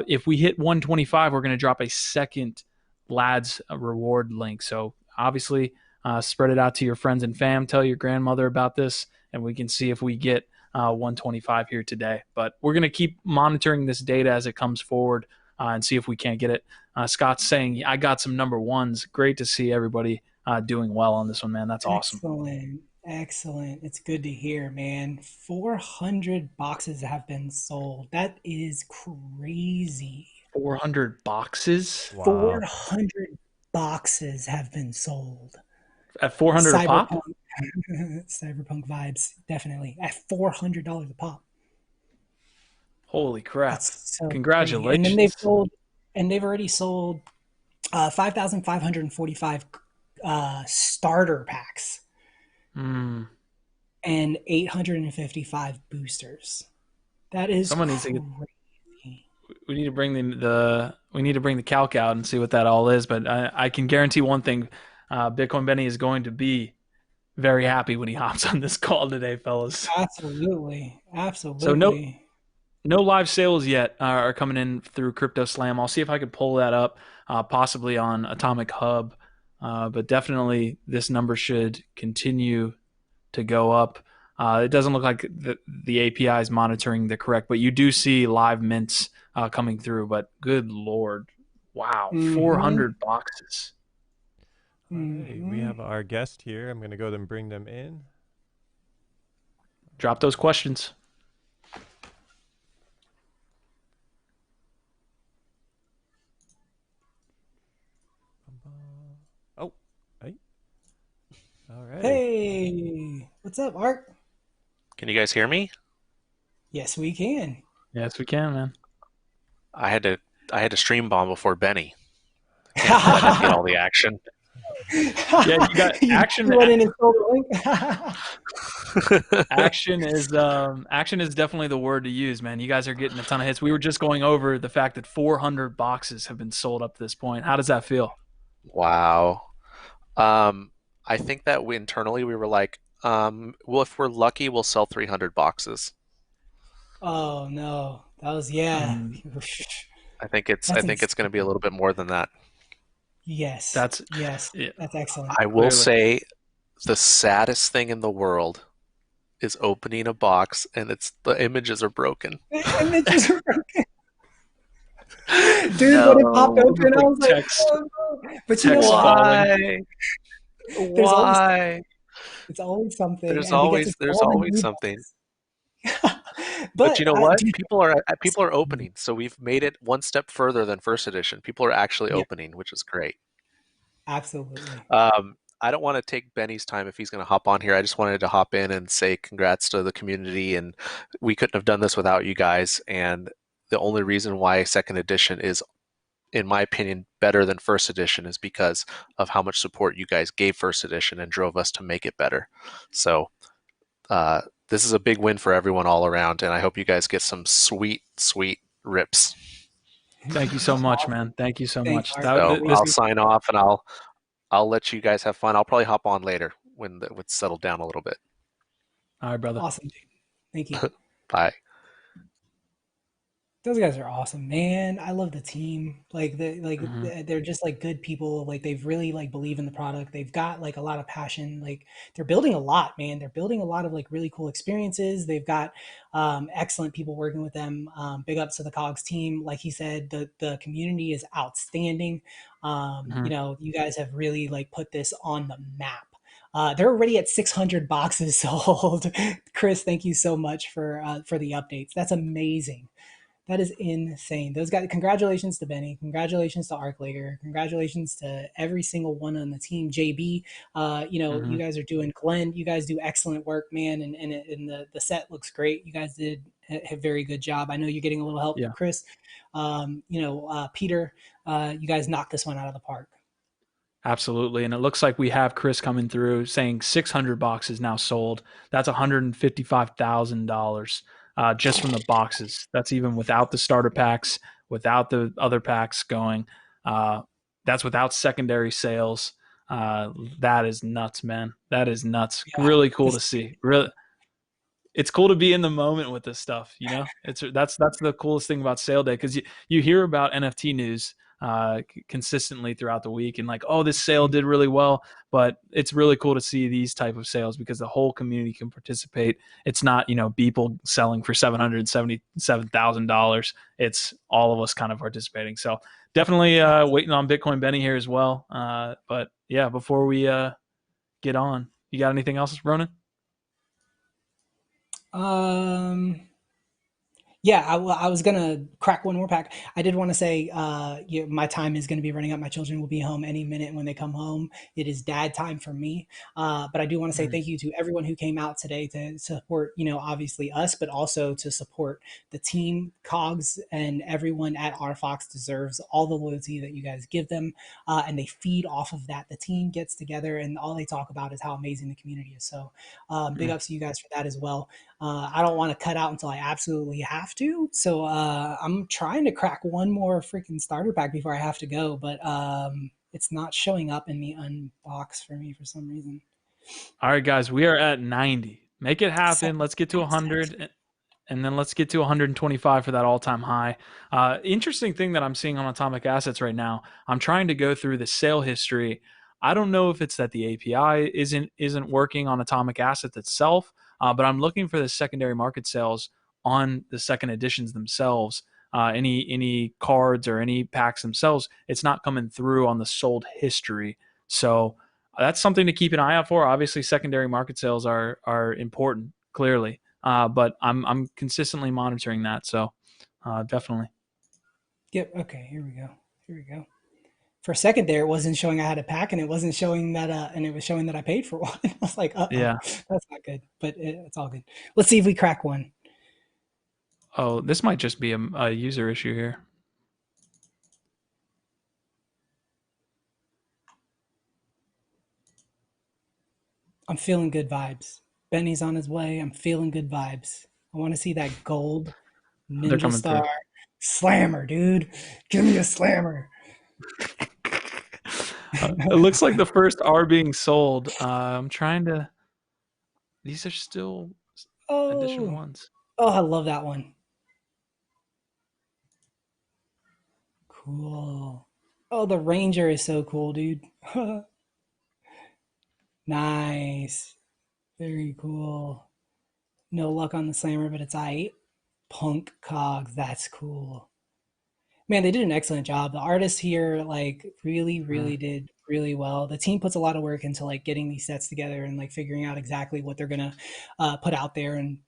If we hit 125, we're gonna drop a second LADZ reward link. So obviously, spread it out to your friends and fam. Tell your grandmother about this, and we can see if we get 125 here today. But we're going to keep monitoring this data as it comes forward and see if we can't get it. Scott's saying, I got some number ones. Great to see everybody doing well on this one, man. That's awesome. Excellent. Excellent. It's good to hear, man. 400 boxes have been sold. That is crazy. 400 boxes? Wow. 400 boxes have been sold. At 400 a pop? Cyberpunk, cyberpunk vibes, definitely at $400 a pop. Holy crap. That's so crazy. And then Congratulations. they've already sold 5,545 starter packs Hmm. and 855 boosters. That is Someone needs to get, crazy. we need to bring we need to bring the calc out and see what that all is. But I can guarantee one thing: Bitcoin Benny is going to be very happy when he hops on this call today, fellas. Absolutely, So absolutely. no live sales yet are coming in through Crypto Slam. I'll see if I could pull that up, possibly on Atomic Hub. But definitely this number should continue to go up. It doesn't look like the API is monitoring the correct, but you do see live mints coming through. But good Lord. Wow. Mm-hmm. 400 boxes. All right, we Mm-hmm. have our guest here. I'm going to go ahead and bring them in. Drop those questions. Oh, hey. All right. Hey, what's up, Art? Can you guys hear me? Yes, we can. Yes, we can, man. I had to I had to stream bomb before Benny. Can't let him get all the action. Yeah, you got action. You went in and sold the link. Action is definitely the word to use, man. You guys are getting a ton of hits. We were just going over the fact that 400 boxes have been sold up to this point. How does that feel? Wow. I think that internally we were like, well, if we're lucky, we'll sell 300 boxes. Oh no, that was yeah. Mm, I That's think it's going to be a insane. little bit more than that. Yes, that's yes, yeah, that's excellent. I will clearly. say the saddest thing in the world is opening a box and it's the images are broken. Images are dude, when it popped No. It open, looks I like was like, oh no. But you know text what? falling. Why? There's always Why? it's always something, and we get to see There's all the always new something. bugs. But But you know what? dude, People are opening, so we've made it one step further than first edition. People are actually yeah, opening, which is great. absolutely. I don't want to take Benny's time if he's going to hop on here. I just wanted to hop in and say congrats to the community, and we couldn't have done this without you guys. And the only reason why second edition is, in my opinion, better than first edition is because of how much support you guys gave first edition and drove us to make it better. So uh, this is a big win for everyone all around, and I hope you guys get some sweet, sweet rips. Thank you so much, Awesome. man. Thank you so Thanks, much. Art. So We This I'll appreciate sign off and I'll let you guys have fun. I'll probably hop on later when it's settled down a little bit. all right, brother. awesome, dude. Thank you. Bye. Those guys are awesome, man. I love the team. Hmm. They're just like good people. Like they've really like believe in the product. They've got like a lot of passion. Like they're building a lot, man. They're building a lot of like really cool experiences. They've got excellent people working with them. Big ups to the Cogs team. Like he said, the community is outstanding. Hmm. You guys have really like put this on the map. They're already at 600 boxes sold. Chris, thank you so much for the updates. That's amazing. That is insane. Those guys, congratulations to Benny. Congratulations to Arklager. Congratulations to every single one on the team. JB, you Hmm. guys are doing Glenn. You guys do excellent work, man. And the set looks great. You guys did a very good job. I know you're getting a little help, Yeah. Chris. Peter, you guys knocked this one out of the park. Absolutely. And it looks like we have Chris coming through saying 600 boxes now sold. That's $155,000 just from the boxes. That's even without the starter packs, without the other packs going. Uh, that's without secondary sales. That is nuts, man. That is nuts. Yeah, Really cool this to see. Really, it's cool to be in the moment with this stuff. It's that's the coolest thing about sale day because you hear about NFT news consistently throughout the week and like, oh, this sale did really well, but it's really cool to see these type of sales because the whole community can participate. It's not people selling for $777,000. It's all of us kind of participating. So definitely waiting on Bitcoin Benny here as well. But yeah, before we get on, you got anything else, Ronan? um Yeah, I was gonna crack one more pack. I did want to say, my time is going to be running up. My children will be home any minute when they come home. It is dad time for me. But I do want to say thank you to everyone who came out today to support, obviously us, but also to support the team, Cogs, and everyone at RFox deserves all the loyalty that you guys give them, and they feed off of that. The team gets together, and all they talk about is how amazing the community is. So, big ups to you guys for that as well. I don't want to cut out until I absolutely have to. So I'm trying to crack one more freaking starter pack before I have to go, but it's not showing up in the unbox for me for some reason. All right, guys, we are at 90. Make it happen. Let's get to 100. And then let's get to 125 for that all-time high. Interesting thing that I'm seeing on Atomic Assets right now, I'm trying to go through the sale history. I don't know if it's that the API isn't working on Atomic Assets itself, but I'm looking for the secondary market sales on the second editions themselves. Any cards or any packs themselves, it's not coming through on the sold history. So that's something to keep an eye out for. Obviously, secondary market sales are important, clearly. But I'm consistently monitoring that, so definitely. Yep. Okay. Here we go. Here we go. For a second there, it wasn't showing I had a pack, and it wasn't showing that, and it was showing that I paid for one. I was like, Yeah. that's not good. But it's all good. Let's see if we crack one. Oh, this might just be a user issue here. I'm feeling good vibes. Benny's on his way. I'm feeling good vibes. I want to see that gold They're Ninja coming Star through. slammer, dude. Give me a slammer. It looks like the first are being sold. I'm trying to. These are still edition Oh, ones. oh, I love that one. Cool. Oh, the Ranger is so cool, dude. Nice. Very cool. No luck on the slammer, but it's aight. Punk Cogs, that's cool. Man, they did an excellent job. The artists here like really did really well. The team puts a lot of work into like getting these sets together and like figuring out exactly what they're gonna put out there. And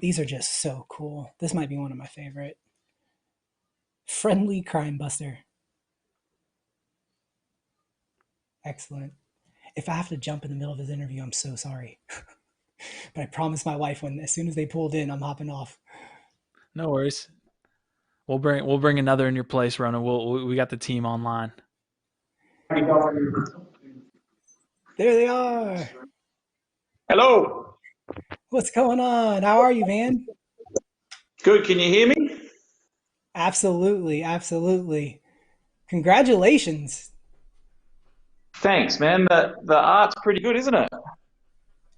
these are just so cool. This might be one of my favorite. Friendly Crime Buster. Excellent. If I have to jump in the middle of this interview, I'm so sorry. But I promised my wife when as soon as they pulled in, I'm hopping off. No worries. We'll bring another in your place, Rona. We got the team online. There they are. Hello. What's going on? How are you, man? Good. Can you hear me? Absolutely, absolutely. Congratulations. Thanks, man. The art's pretty good, isn't it?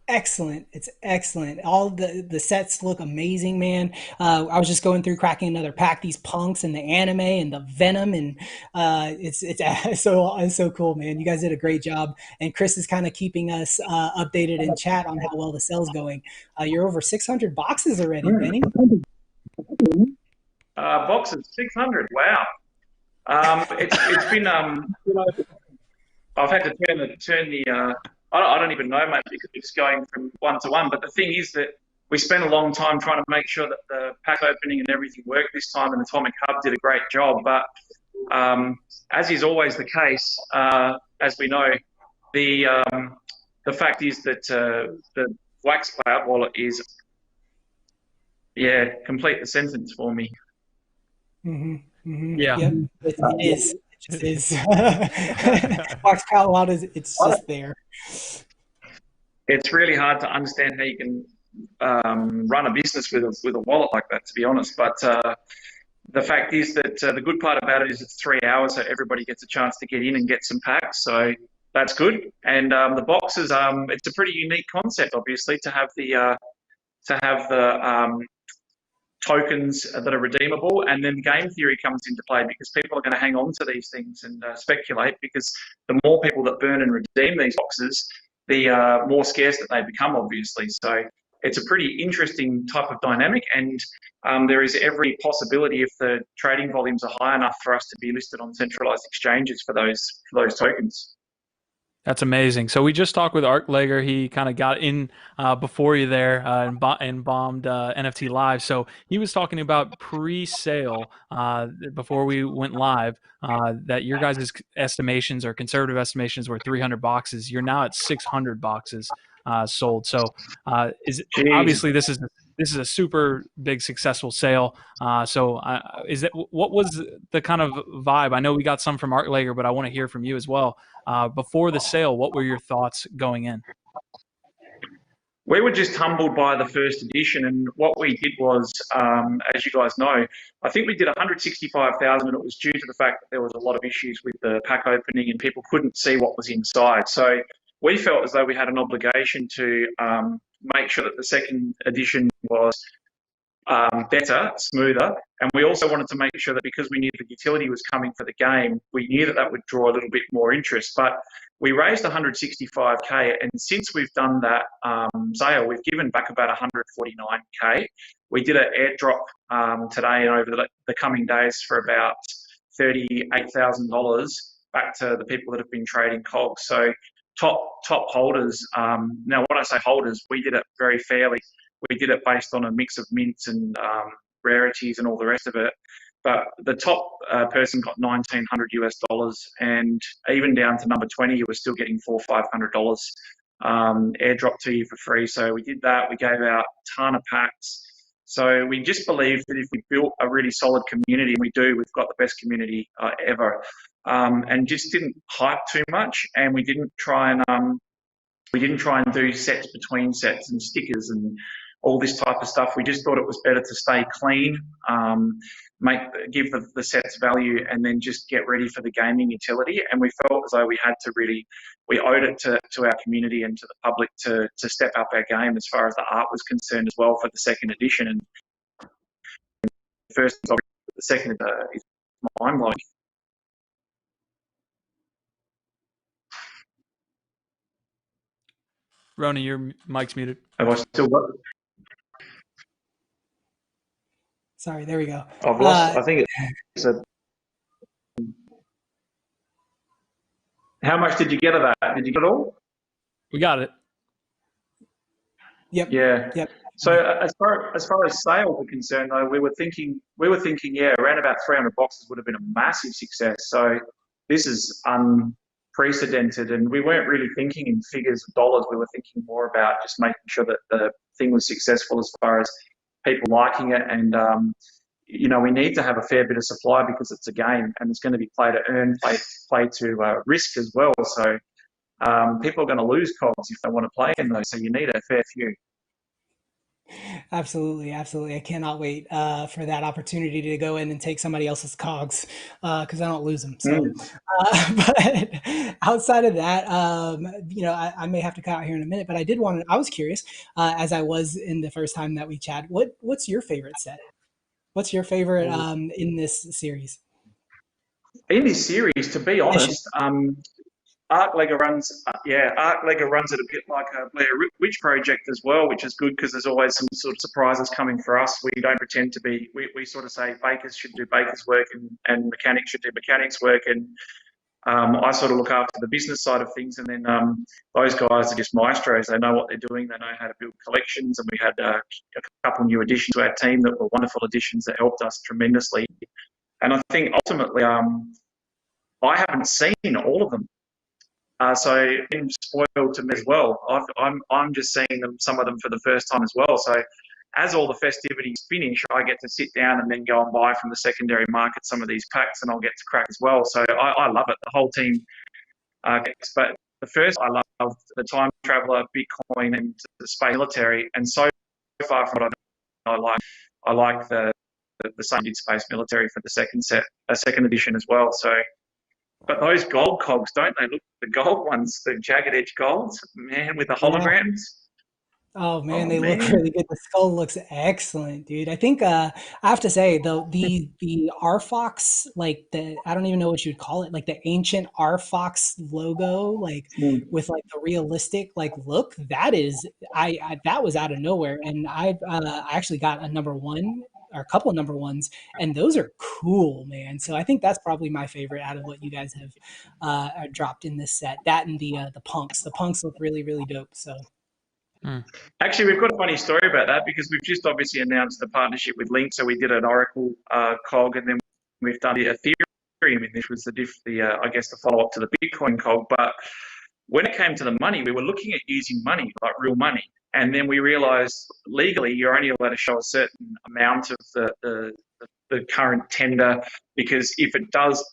Excellent. It's excellent. All the sets look amazing, man. I was just going through cracking another pack. These punks and the anime and the Venom, and it's so cool, man. You guys did a great job, and Chris is kind of keeping us updated in chat on how well the sale's going. You're over 600 boxes already, Benny. Boxes 600. Wow. It's been I've had to turn the I don't even know, mate, because it's going from one to one. But the thing is that we spent a long time trying to make sure that the pack opening and everything worked this time, and Atomic Hub did a great job. But as is always the case, as we know, the fact is that the Wax Cloud wallet is, complete the sentence for me. Yeah. Yep. It is. It just is. Wax Cloud wallet is. It's just there. It's really hard to understand how you can run a business with a wallet like that, to be honest. But the fact is that the good part about it is it's 3 hours, so everybody gets a chance to get in and get some packs. So that's good. And the boxes, it's a pretty unique concept, obviously, to have the tokens that are redeemable, and then game theory comes into play because people are going to hang on to these things and speculate, because the more people that burn and redeem these boxes, the more scarce that they become, obviously. So it's a pretty interesting type of dynamic, and there is every possibility, if the trading volumes are high enough, for us to be listed on centralized exchanges for those tokens. That's amazing. So we just talked with Art Lager. He kind of got in before you there and bombed NFT Live. So he was talking about pre-sale before we went live. That your guys' estimations or conservative estimations were 300 boxes. You're now at 600 boxes sold. So is Jeez. obviously this is a super big successful sale. Is that what was the kind of vibe? I know we got some from Art Lager, but I want to hear from you as well. Before the sale, what were your thoughts going in? We were just humbled by the first edition, and what we did was, as you guys know, I think we did 165,000, and it was due to the fact that there was a lot of issues with the pack opening and people couldn't see what was inside. So we felt as though we had an obligation to make sure that the second edition was better, smoother, and we also wanted to make sure that because we knew the utility was coming for the game, we knew that that would draw a little bit more interest. But we raised 165k, and since we've done that sale, we've given back about 149k. We did an airdrop today and over the coming days for about $38,000 back to the people that have been trading Cogs. So top holders. Now, when I say holders, we did it very fairly. We did it based on a mix of mints and rarities and all the rest of it. But the top person got $1,900 and even down to number 20, you were still getting $400-500 airdrop to you for free. So we did that. We gave out a ton of packs. So we just believed that if we built a really solid community, and we do, we've got the best community ever, and just didn't hype too much, and we didn't try and do sets between sets and stickers and all this type of stuff. We just thought it was better to stay clean, give the sets value, and then just get ready for the gaming utility. And we felt as though we owed it to our community and to the public to step up our game as far as the art was concerned as well for the second edition. And the second is mind-blowing. Roni, your mic's muted. Have I still got it? Sorry, there we go. I've lost. I think it's a. How much did you get of that? Did you get it all? We got it. Yep. Yeah. Yep. So as far as sales are concerned, though, we were thinking, yeah, around about 300 boxes would have been a massive success. So this is unprecedented, and we weren't really thinking in figures of dollars. We were thinking more about just making sure that the thing was successful as far as people liking it, and we need to have a fair bit of supply because it's a game, and it's going to be play to earn, play to risk as well. So people are going to lose Cogs if they want to play in those. So you need a fair few. Absolutely. I cannot wait for that opportunity to go in and take somebody else's Cogs because I don't lose them. So, but outside of that, I may have to cut out here in a minute. But I was curious, as I was in the first time that we chat. What's your favorite set? What's your favorite in this series? In this series, to be honest, Arclegger runs it a bit like a Blair Witch Project as well, which is good because there's always some sort of surprises coming for us. We don't pretend to be. We sort of say bakers should do bakers work and mechanics should do mechanics work, and I sort of look after the business side of things, and then those guys are just maestros. They know what they're doing. They know how to build collections, and we had a couple new additions to our team that were wonderful additions that helped us tremendously. And I think ultimately, I haven't seen all of them. So I'm spoiled to me as well. I'm just seeing some of them for the first time as well. So as all the festivities finish, I get to sit down and then go and buy from the secondary market some of these packs, and I'll get to crack as well. So I love it. The whole team. But the first, I loved the Time Traveler, Bitcoin, and the Space Military. And so far from what I like the same did Space Military for the second edition as well. So. But those gold Cogs, don't they look, the gold ones, the jagged edge golds, man, with the holograms? Oh man, they look really good. The skull looks excellent, dude. I think I have to say the Arfox, like I don't even know what you'd call it, like the ancient Arfox logo, like with like the realistic like look, that was out of nowhere. And I actually got a number 1 a couple of number ones, and those are cool, man. So I think that's probably my favorite out of what you guys have dropped in this set. That and the punks. The punks look really, really dope. So. Actually, we've got a funny story about that because we've just obviously announced the partnership with Link. So we did an Oracle cog, and then we've done the ethereum, which was I guess the follow up to the Bitcoin cog. But when it came to the money, we were looking at using money, like real money, and then we realised legally you're only allowed to show a certain amount of the current tender, because if it does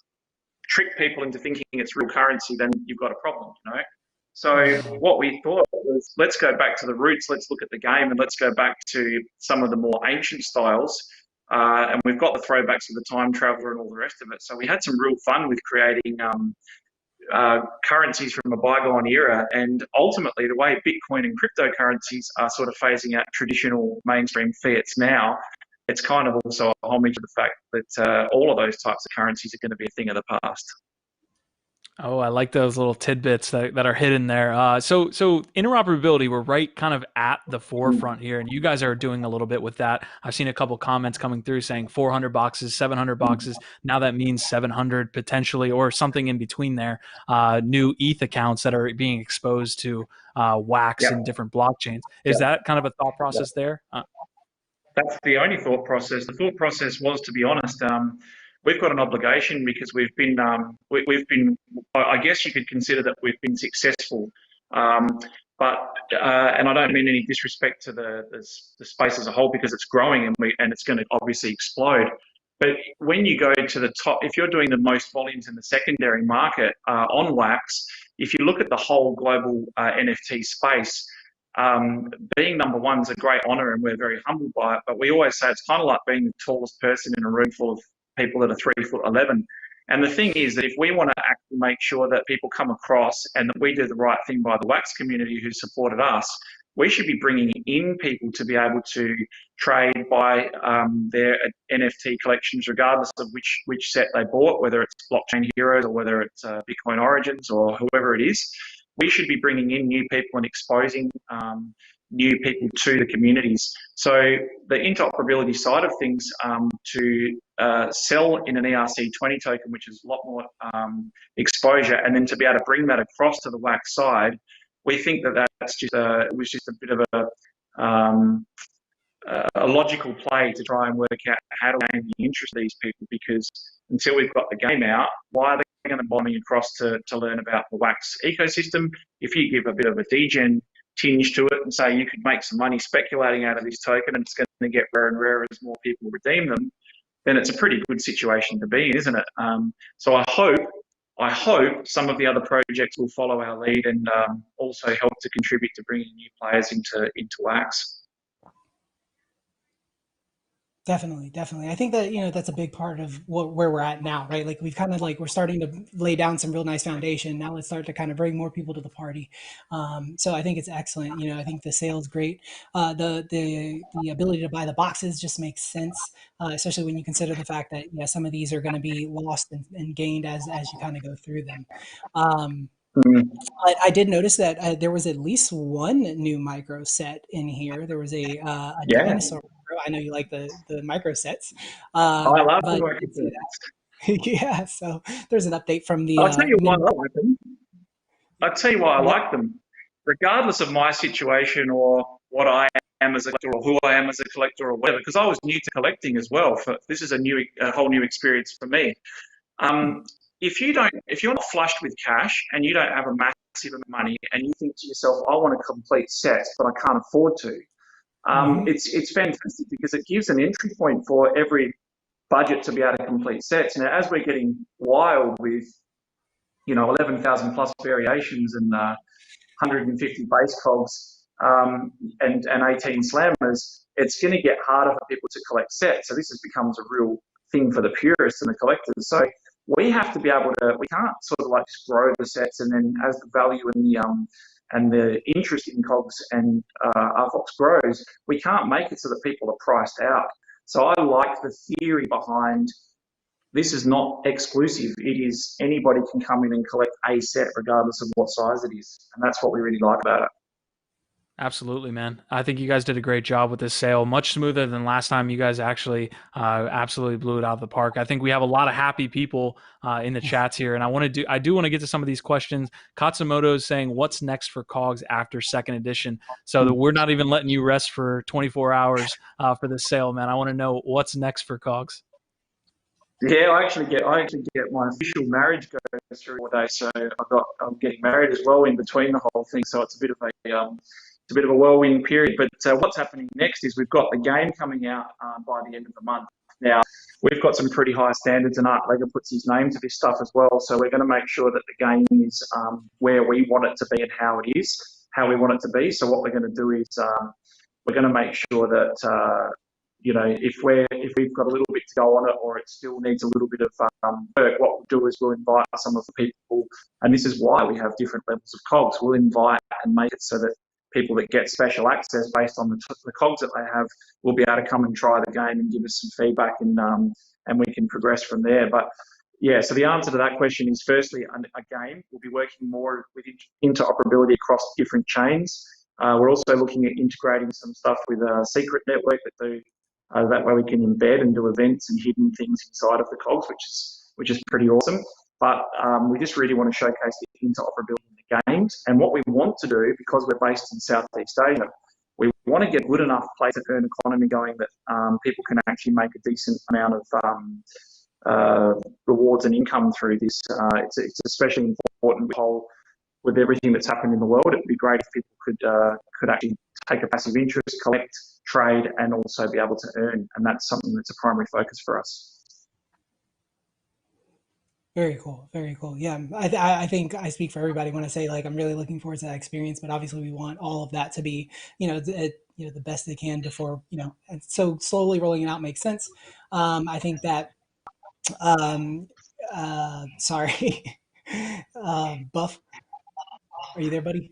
trick people into thinking it's real currency, then you've got a problem, you know. So what we thought was, let's go back to the roots, let's look at the game, and let's go back to some of the more ancient styles. And we've got the throwbacks of the time traveler and all the rest of it. So we had some real fun with creating currencies from a bygone era. And ultimately, the way Bitcoin and cryptocurrencies are sort of phasing out traditional mainstream fiats now, it's kind of also a homage to the fact that all of those types of currencies are going to be a thing of the past. Oh, I like those little tidbits that are hidden there. So interoperability, we're right kind of at the forefront here, and you guys are doing a little bit with that. I've seen a couple comments coming through saying 400 boxes, 700 boxes. Now that means 700 potentially, or something in between there. New ETH accounts that are being exposed to wax and different blockchains. Is that kind of a thought process there? That's the only thought process. The thought process was, to be honest, we've got an obligation because we've been, I guess you could consider that we've been successful. But and I don't mean any disrespect to the space as a whole, because it's growing and it's going to obviously explode. But when you go to the top, if you're doing the most volumes in the secondary market on wax, if you look at the whole global NFT space, being number one is a great honor, and we're very humbled by it. But we always say it's kind of like being the tallest person in a room full of people that are 3'11". And the thing is that if we want to actually make sure that people come across and that we do the right thing by the wax community who supported us, we should be bringing in people to be able to trade by their NFT collections, regardless of which set they bought, whether it's Blockchain Heroes or whether it's Bitcoin Origins or whoever it is. We should be bringing in new people and exposing new people to the communities. So the interoperability side of things, to sell in an ERC20 token, which is a lot more exposure, and then to be able to bring that across to the wax side, we think that it was just a bit of a logical play to try and work out how to gain the interest of these people, because until we've got the game out, why are they going to bomb across to learn about the wax ecosystem? If you give a bit of a degen tinge to it and say you could make some money speculating out of this token and it's going to get rarer and rarer as more people redeem them, then it's a pretty good situation to be in, isn't it? So I hope some of the other projects will follow our lead and also help to contribute to bringing new players into wax. Definitely. I think that, that's a big part of where we're at now, right? Like we've kind of we're starting to lay down some real nice foundation. Now let's start to kind of bring more people to the party. So I think it's excellent. I think the sale's great. The ability to buy the boxes just makes sense, especially when you consider the fact that some of these are going to be lost and gained as you kind of go through them. But I did notice that there was at least one new micro set in here. There was a dinosaur. I know you like the micro sets. I love the micro sets. Yeah, so there's an update from the. I'll tell you why I like them. I'll tell you why I like them. Regardless of my situation or what I am as a collector or who I am as a collector or whatever, because I was new to collecting as well. This is a whole new experience for me. If you're not flushed with cash and you don't have a massive amount of money and you think to yourself, I want a complete set, but I can't afford to, it's fantastic because it gives an entry point for every budget to be able to complete sets. Now, as we're getting wild with 11,000 plus variations and 150 base cogs and 18 slammers, it's going to get harder for people to collect sets. So this becomes a real thing for the purists and the collectors. So we have to be able to, we can't sort of just grow the sets, and then as the value and the interest in Cogs and Artfox grows, we can't make it so that people are priced out. So I like the theory behind this is not exclusive. It is anybody can come in and collect a set regardless of what size it is. And that's what we really like about it. Absolutely, man. I think you guys did a great job with this sale. Much smoother than last time. You guys actually absolutely blew it out of the park. I think we have a lot of happy people in the chats here, and I do want to get to some of these questions. Katsumoto is saying, "What's next for Cogs after second edition?" So that we're not even letting you rest for 24 hours for this sale, man. I want to know what's next for Cogs. Yeah, I actually get my official marriage goes through all day, so I'm getting married as well in between the whole thing. So it's a bit of a whirlwind period. But what's happening next is we've got the game coming out by the end of the month. Now we've got some pretty high standards, and Art Lega puts his name to this stuff as well. So we're going to make sure that the game is where we want it to be and how it is, how we want it to be. So what we're going to do is we're going to make sure that if we've got a little bit to go on it, or it still needs a little bit of work, what we'll do is we'll invite some of the people, and this is why we have different levels of cogs. We'll invite and make it so that people that get special access based on the cogs that they have will be able to come and try the game and give us some feedback, and we can progress from there. But yeah, so the answer to that question is firstly a game. We'll be working more with interoperability across different chains. We're also looking at integrating some stuff with a secret network that way we can embed and do events and hidden things inside of the cogs, which is pretty awesome. But we just really want to showcase the interoperability in the games. And what we want to do, because we're based in Southeast Asia, we want to get good enough play to earn economy going that people can actually make a decent amount of rewards and income through this. It's especially important with everything that's happened in the world. It would be great if people could actually take a passive interest, collect, trade, and also be able to earn. And that's something that's a primary focus for us. Very cool. Very cool. Yeah. I think I speak for everybody when I say, like, I'm really looking forward to that experience, but obviously we want all of that to be, the best they can before, and so slowly rolling it out makes sense. I think that, sorry, Buff, are you there, buddy?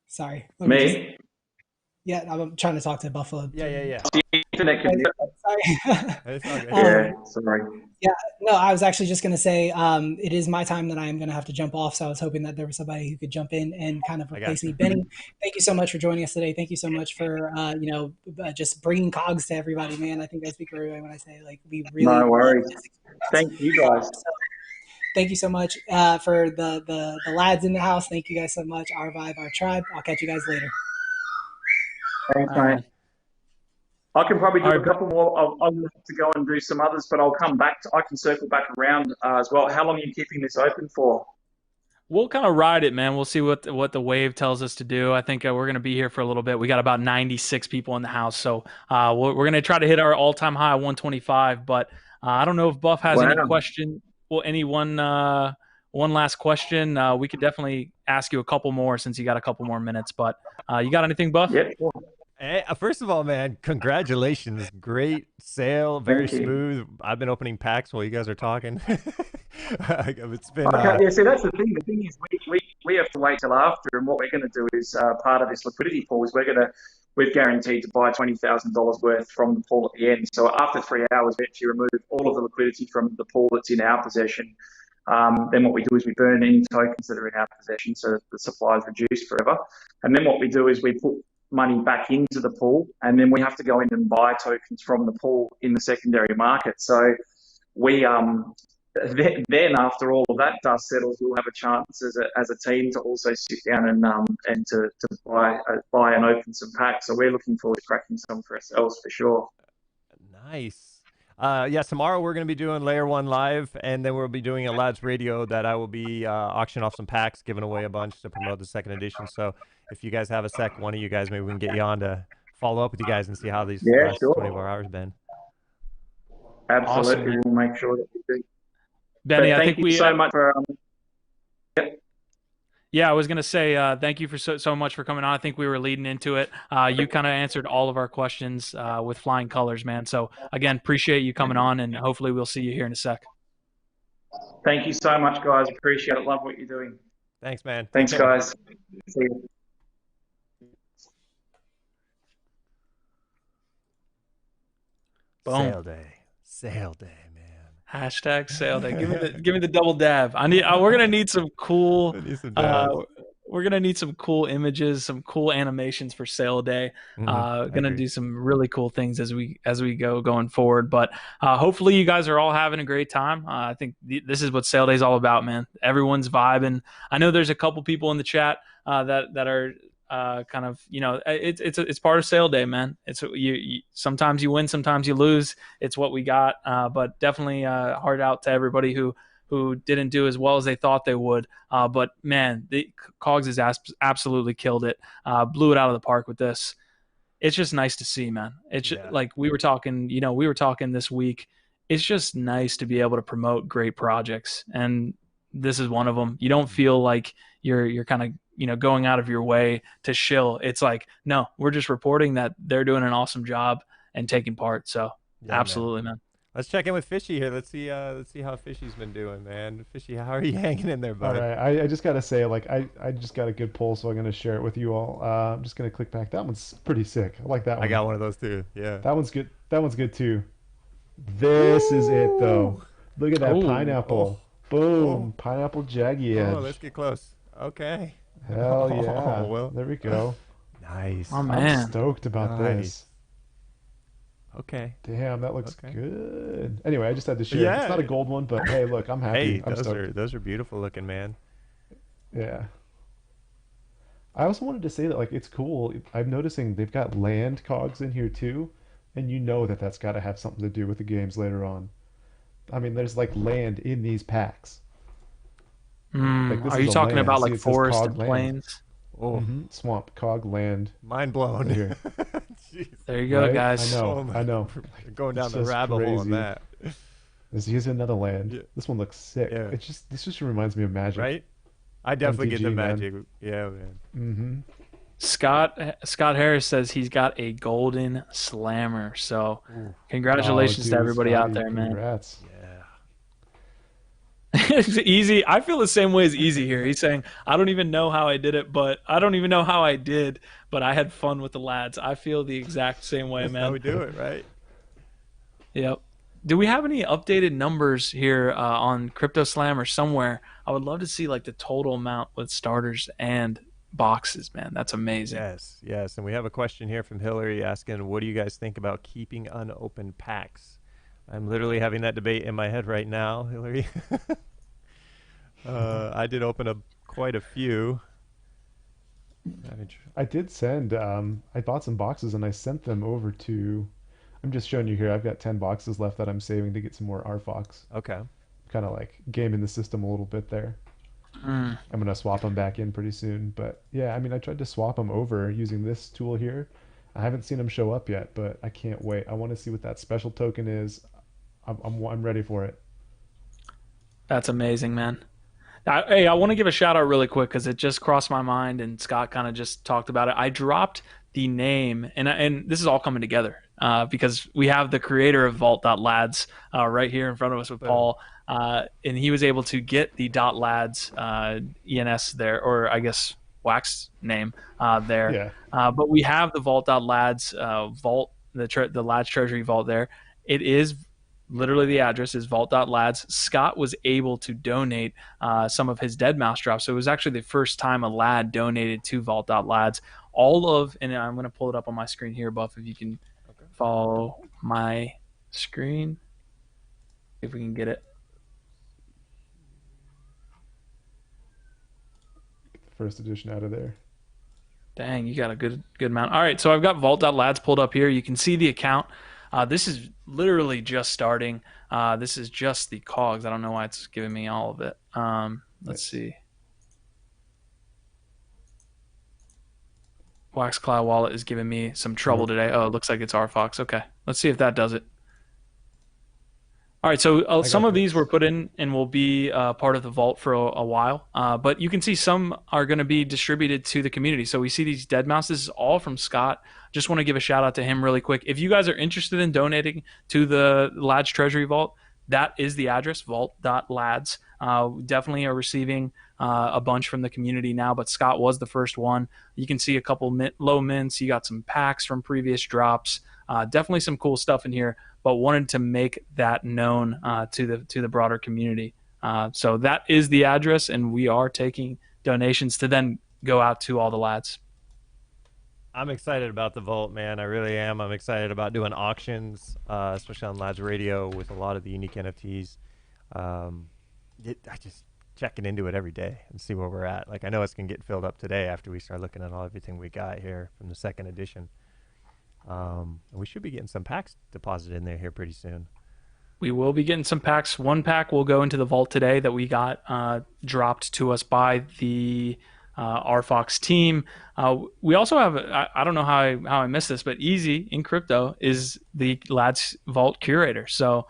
Sorry. Me? Yeah, I'm trying to talk to Buffalo. Yeah. Internet can... Sorry. Yeah, sorry. Yeah, no, I was actually just going to say it is my time that I am going to have to jump off. So I was hoping that there was somebody who could jump in and kind of replace me. Benny, thank you so much for joining us today. Thank you so much for, just bringing Cogs to everybody, man. I think I speak for everybody when I say, like, we really... No worries. Thank you, guys. So, thank you so much for the lads in the house. Thank you guys so much. Our vibe, our tribe. I'll catch you guys later. Thanks, mate. I can probably do a couple more. I'll have to go and do some others, but I'll come back. I can circle back around as well. How long are you keeping this open for? We'll kind of ride it, man. We'll see what the wave tells us to do. I think we're going to be here for a little bit. We got about 96 people in the house, so we're going to try to hit our all-time high 125. But I don't know if Buff has any question. Well, one last question. We could definitely ask you a couple more since you got a couple more minutes. But you got anything, Buff? Yep. Hey, first of all, man, congratulations. Great sale. Very smooth. I've been opening packs while you guys are talking. It's been... Yeah, see, that's the thing. The thing is we have to wait till after, and what we're going to do is part of this liquidity pool is we've guaranteed to buy $20,000 worth from the pool at the end. So after 3 hours, we actually remove all of the liquidity from the pool that's in our possession. Then what we do is we burn any tokens that are in our possession, so the supply is reduced forever. And then what we do is we put money back into the pool, and then we have to go in and buy tokens from the pool in the secondary market. So we then after all of that dust settles, we'll have a chance as a team to also sit down and to buy and open some packs. So we're looking forward to cracking some for ourselves for sure. Nice. Yeah, tomorrow we're going to be doing Layer 1 live, and then we'll be doing a LADZ radio that I will be auctioning off some packs, giving away a bunch to promote the second edition. So if you guys have a sec, one of you guys, maybe we can get you on to follow up with you guys and see how these last 24 hours been. Absolutely. Awesome. We'll make sure that we do. Benny, I think thank you so much for... Yeah, I was going to say thank you for so much for coming on. I think we were leading into it. You kind of answered all of our questions with flying colors, man. So, again, appreciate you coming on, and hopefully we'll see you here in a sec. Thank you so much, guys. Appreciate it. Love what you're doing. Thanks, man. Thanks, guys. See you. Boom. Sale day, man. Hashtag sale day. Give me the double dab. We're gonna need some cool. we're gonna need some cool images, some cool animations for sale day. Gonna do some really cool things as we go going forward. But hopefully you guys are all having a great time. I think this is what sale day is all about, man. Everyone's vibing. I know there's a couple people in the chat that are kind of, it's part of sale day, man. It's you sometimes you win, sometimes you lose. It's what we got. But definitely heart out to everybody who didn't do as well as they thought they would. But man, the Cogs has absolutely killed it. Blew it out of the park with this. It's just nice to see, man. It's just, like we were talking this week. It's just nice to be able to promote great projects, and this is one of them. You don't feel like you're kind of going out of your way to shill. It's like, no, we're just reporting that they're doing an awesome job and taking part. So absolutely, man. Let's check in with Fishy here. Let's see how Fishy's been doing, man. Fishy, how are you hanging in there, bud? All right, I just gotta say, like, I just got a good poll, so I'm gonna share it with you all. I'm just gonna click back. That one's pretty sick. I like that one. I got one of those too. Yeah. That one's good. That one's good too. This is it though. Look at that pineapple. Boom, pineapple jaggy edge. Oh, let's get close. Okay. Hell yeah. Well, there we go. Nice. Oh man, I'm stoked about this. Okay. Damn, that looks good. Anyway, I just had to share. Yeah. It's not a gold one, but hey, look, I'm happy. Hey, those are beautiful looking, man. Yeah. I also wanted to say that, like, it's cool. I'm noticing they've got land cogs in here too, and you know that that's got to have something to do with the games later on. I mean, there's like land in these packs. Like, are you talking about like forest and plains? Oh, swamp, cog, land. Mind blown. Here. There you go, right? guys. I know. You're going down the rabbit hole on that. Here's another land. Yeah. This one looks sick. Yeah. This just reminds me of Magic. Right? I definitely MTG, get the Magic. man. Yeah, man. Scott Harris says he's got a golden slammer. So congratulations to everybody out there, man. Congrats. It's easy. I feel the same way as Easy here. He's saying, I don't even know how I did it, but I don't even know how I did, but I had fun with the lads. I feel the exact same way, That's man. how we do it, right? Yep. Do we have any updated numbers here on Crypto Slam or somewhere? I would love to see like the total amount with starters and boxes, man. That's amazing. Yes. And we have a question here from Hillary asking, what do you guys think about keeping unopened packs? I'm literally having that debate in my head right now, Hillary. I did open up quite a few. I did send, I bought some boxes and I sent them over to, I'm just showing you here, I've got 10 boxes left that I'm saving to get some more RFox. Okay. Kind of like gaming the system a little bit there. I'm going to swap them back in pretty soon. But yeah, I mean, I tried to swap them over using this tool here. I haven't seen them show up yet, but I can't wait. I want to see what that special token is. I'm ready for it. That's amazing, man. Hey, I want to give a shout out really quick because it just crossed my mind and Scott kind of just talked about it. I dropped the name, and this is all coming together because we have the creator of vault.lads right here in front of us with Paul, and he was able to get the .lads ENS there, or I guess wax name there. Yeah. But we have the vault.lads vault, the lads treasury vault there. It is literally the address is vault.lads. Scott was able to donate some of his dead mouse drops. So it was actually the first time a lad donated to vault.lads. And I'm going to pull it up on my screen here, Buff, if you can follow my screen. If we can get it. Get the first edition out of there. Dang, you got a good amount. All right, so I've got vault.lads pulled up here. You can see the account. This is literally just starting. This is just the Cogs. I don't know why it's giving me all of it. Let's see. Waxcloud wallet is giving me some trouble today. Oh, it looks like it's RFox. Okay, let's see if that does it. All right, so some of these were put in and will be part of the vault for a while, but you can see some are going to be distributed to the community. So we see these dead mouse. This is all from Scott. Just want to give a shout out to him really quick. If you guys are interested in donating to the Lads Treasury Vault, that is the address, vault.lads. Definitely are receiving a bunch from the community now, but Scott was the first one. You can see a couple low mints. You got some packs from previous drops. Definitely some cool stuff in here, but wanted to make that known to the broader community. So that is the address, and we are taking donations to then go out to all the lads. I'm excited about the vault, man. I really am. I'm excited about doing auctions, especially on LADZ Radio with a lot of the unique NFTs. I just checking into it every day and see where we're at. Like, I know it's gonna get filled up today after we start looking at everything we got here from the second edition. We should be getting some packs deposited in there here pretty soon. We will be getting some packs. One pack will go into the vault today that we got dropped to us by the RFox team. We also have, I don't know how I missed this, but Easy in crypto is the LADZ Vault curator. So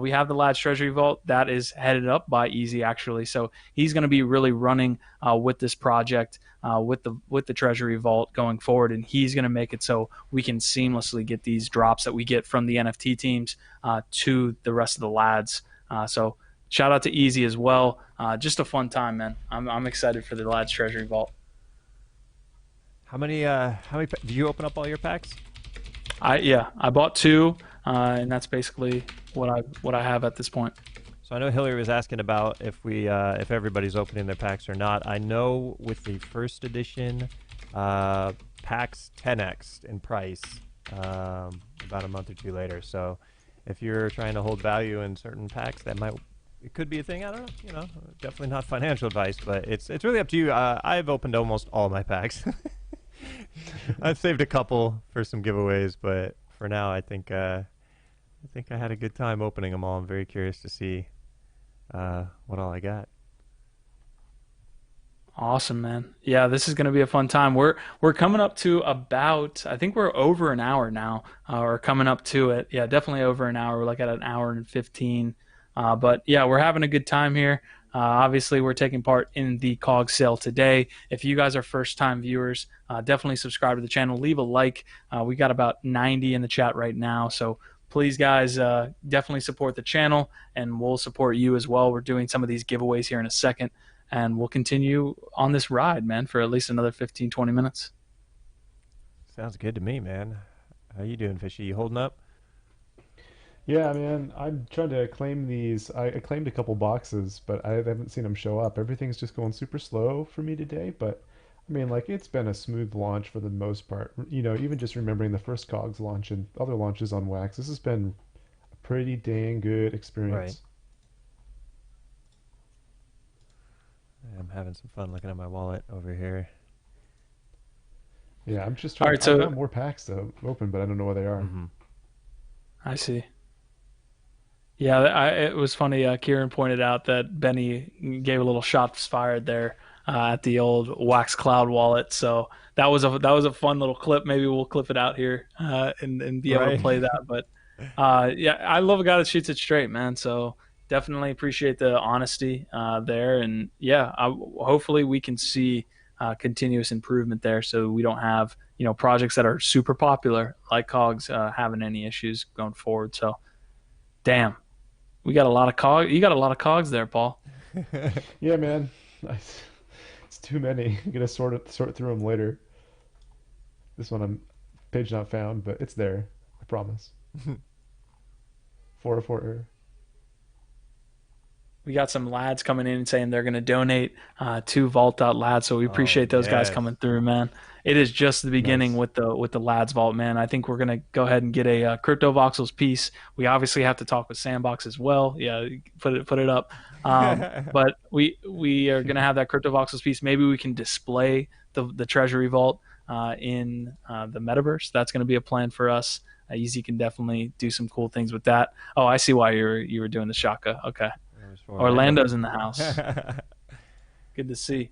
we have the LADZ Treasury Vault that is headed up by Easy, actually. So he's going to be really running with this project, with the Treasury Vault going forward, and he's going to make it so we can seamlessly get these drops that we get from the NFT teams to the rest of the LADs. So shout out to Easy as well. Just a fun time, man. I'm excited for the LADZ Treasury Vault. How many did you open up all your packs? I bought 2, and that's basically what I have at this point. So I know Hillary was asking about if everybody's opening their packs or not. I know with the first edition, packs 10x in price about a month or 2 later. So if you're trying to hold value in certain packs, it could be a thing. I don't know. You know, definitely not financial advice, but it's really up to you. I've opened almost all my packs. I've saved a couple for some giveaways, but for now, I think I had a good time opening them all. I'm very curious to see what all I got. Awesome, man. Yeah, this is going to be a fun time. We're coming up to about, I think we're over an hour now, or coming up to it. Yeah, definitely over an hour. We're like at an hour and 15. But yeah, we're having a good time here. Obviously, we're taking part in the Cogs sale today. If you guys are first-time viewers, definitely subscribe to the channel. Leave a like. We got about 90 in the chat right now, so please, guys, definitely support the channel, and we'll support you as well. We're doing some of these giveaways here in a second, and we'll continue on this ride, man, for at least another 15, 20 minutes. Sounds good to me, man. How you doing, Fishy? You holding up? Yeah, man, I'm trying to claim these. I claimed a couple boxes, but I haven't seen them show up. Everything's just going super slow for me today, but I mean, like, it's been a smooth launch for the most part. You know, even just remembering the first Cogs launch and other launches on Wax, this has been a pretty dang good experience. Right. I'm having some fun looking at my wallet over here. Yeah, I'm just trying. All right, I've so got more packs to open, but I don't know where they are. I see. Yeah, it was funny. Kieran pointed out that Benny gave a little shots fired there at the old Wax Cloud wallet. So that was a fun little clip. Maybe we'll clip it out here and be able to play that. But yeah, I love a guy that shoots it straight, man. So definitely appreciate the honesty there. And yeah, hopefully we can see continuous improvement there, so we don't have projects that are super popular like Cogs having any issues going forward. So damn. We got a lot of Cogs. You got a lot of Cogs there, Paul. Yeah, man. It's too many. I'm gonna sort through them later. This one I'm page not found, but it's there. I promise. 404 error. We got some lads coming in and saying they're going to donate to vault.lads, so we appreciate those guys coming through, man. It is just the beginning with the lads vault, man. I think we're going to go ahead and get a crypto voxels piece. We obviously have to talk with Sandbox as well. Yeah, put it up. But we are going to have that crypto voxels piece. Maybe we can display the treasury vault in the metaverse. That's going to be a plan for us. Easy can definitely do some cool things with that. Oh, I see why you were doing the Shaka. Okay. Orlando's in the house. Good to see.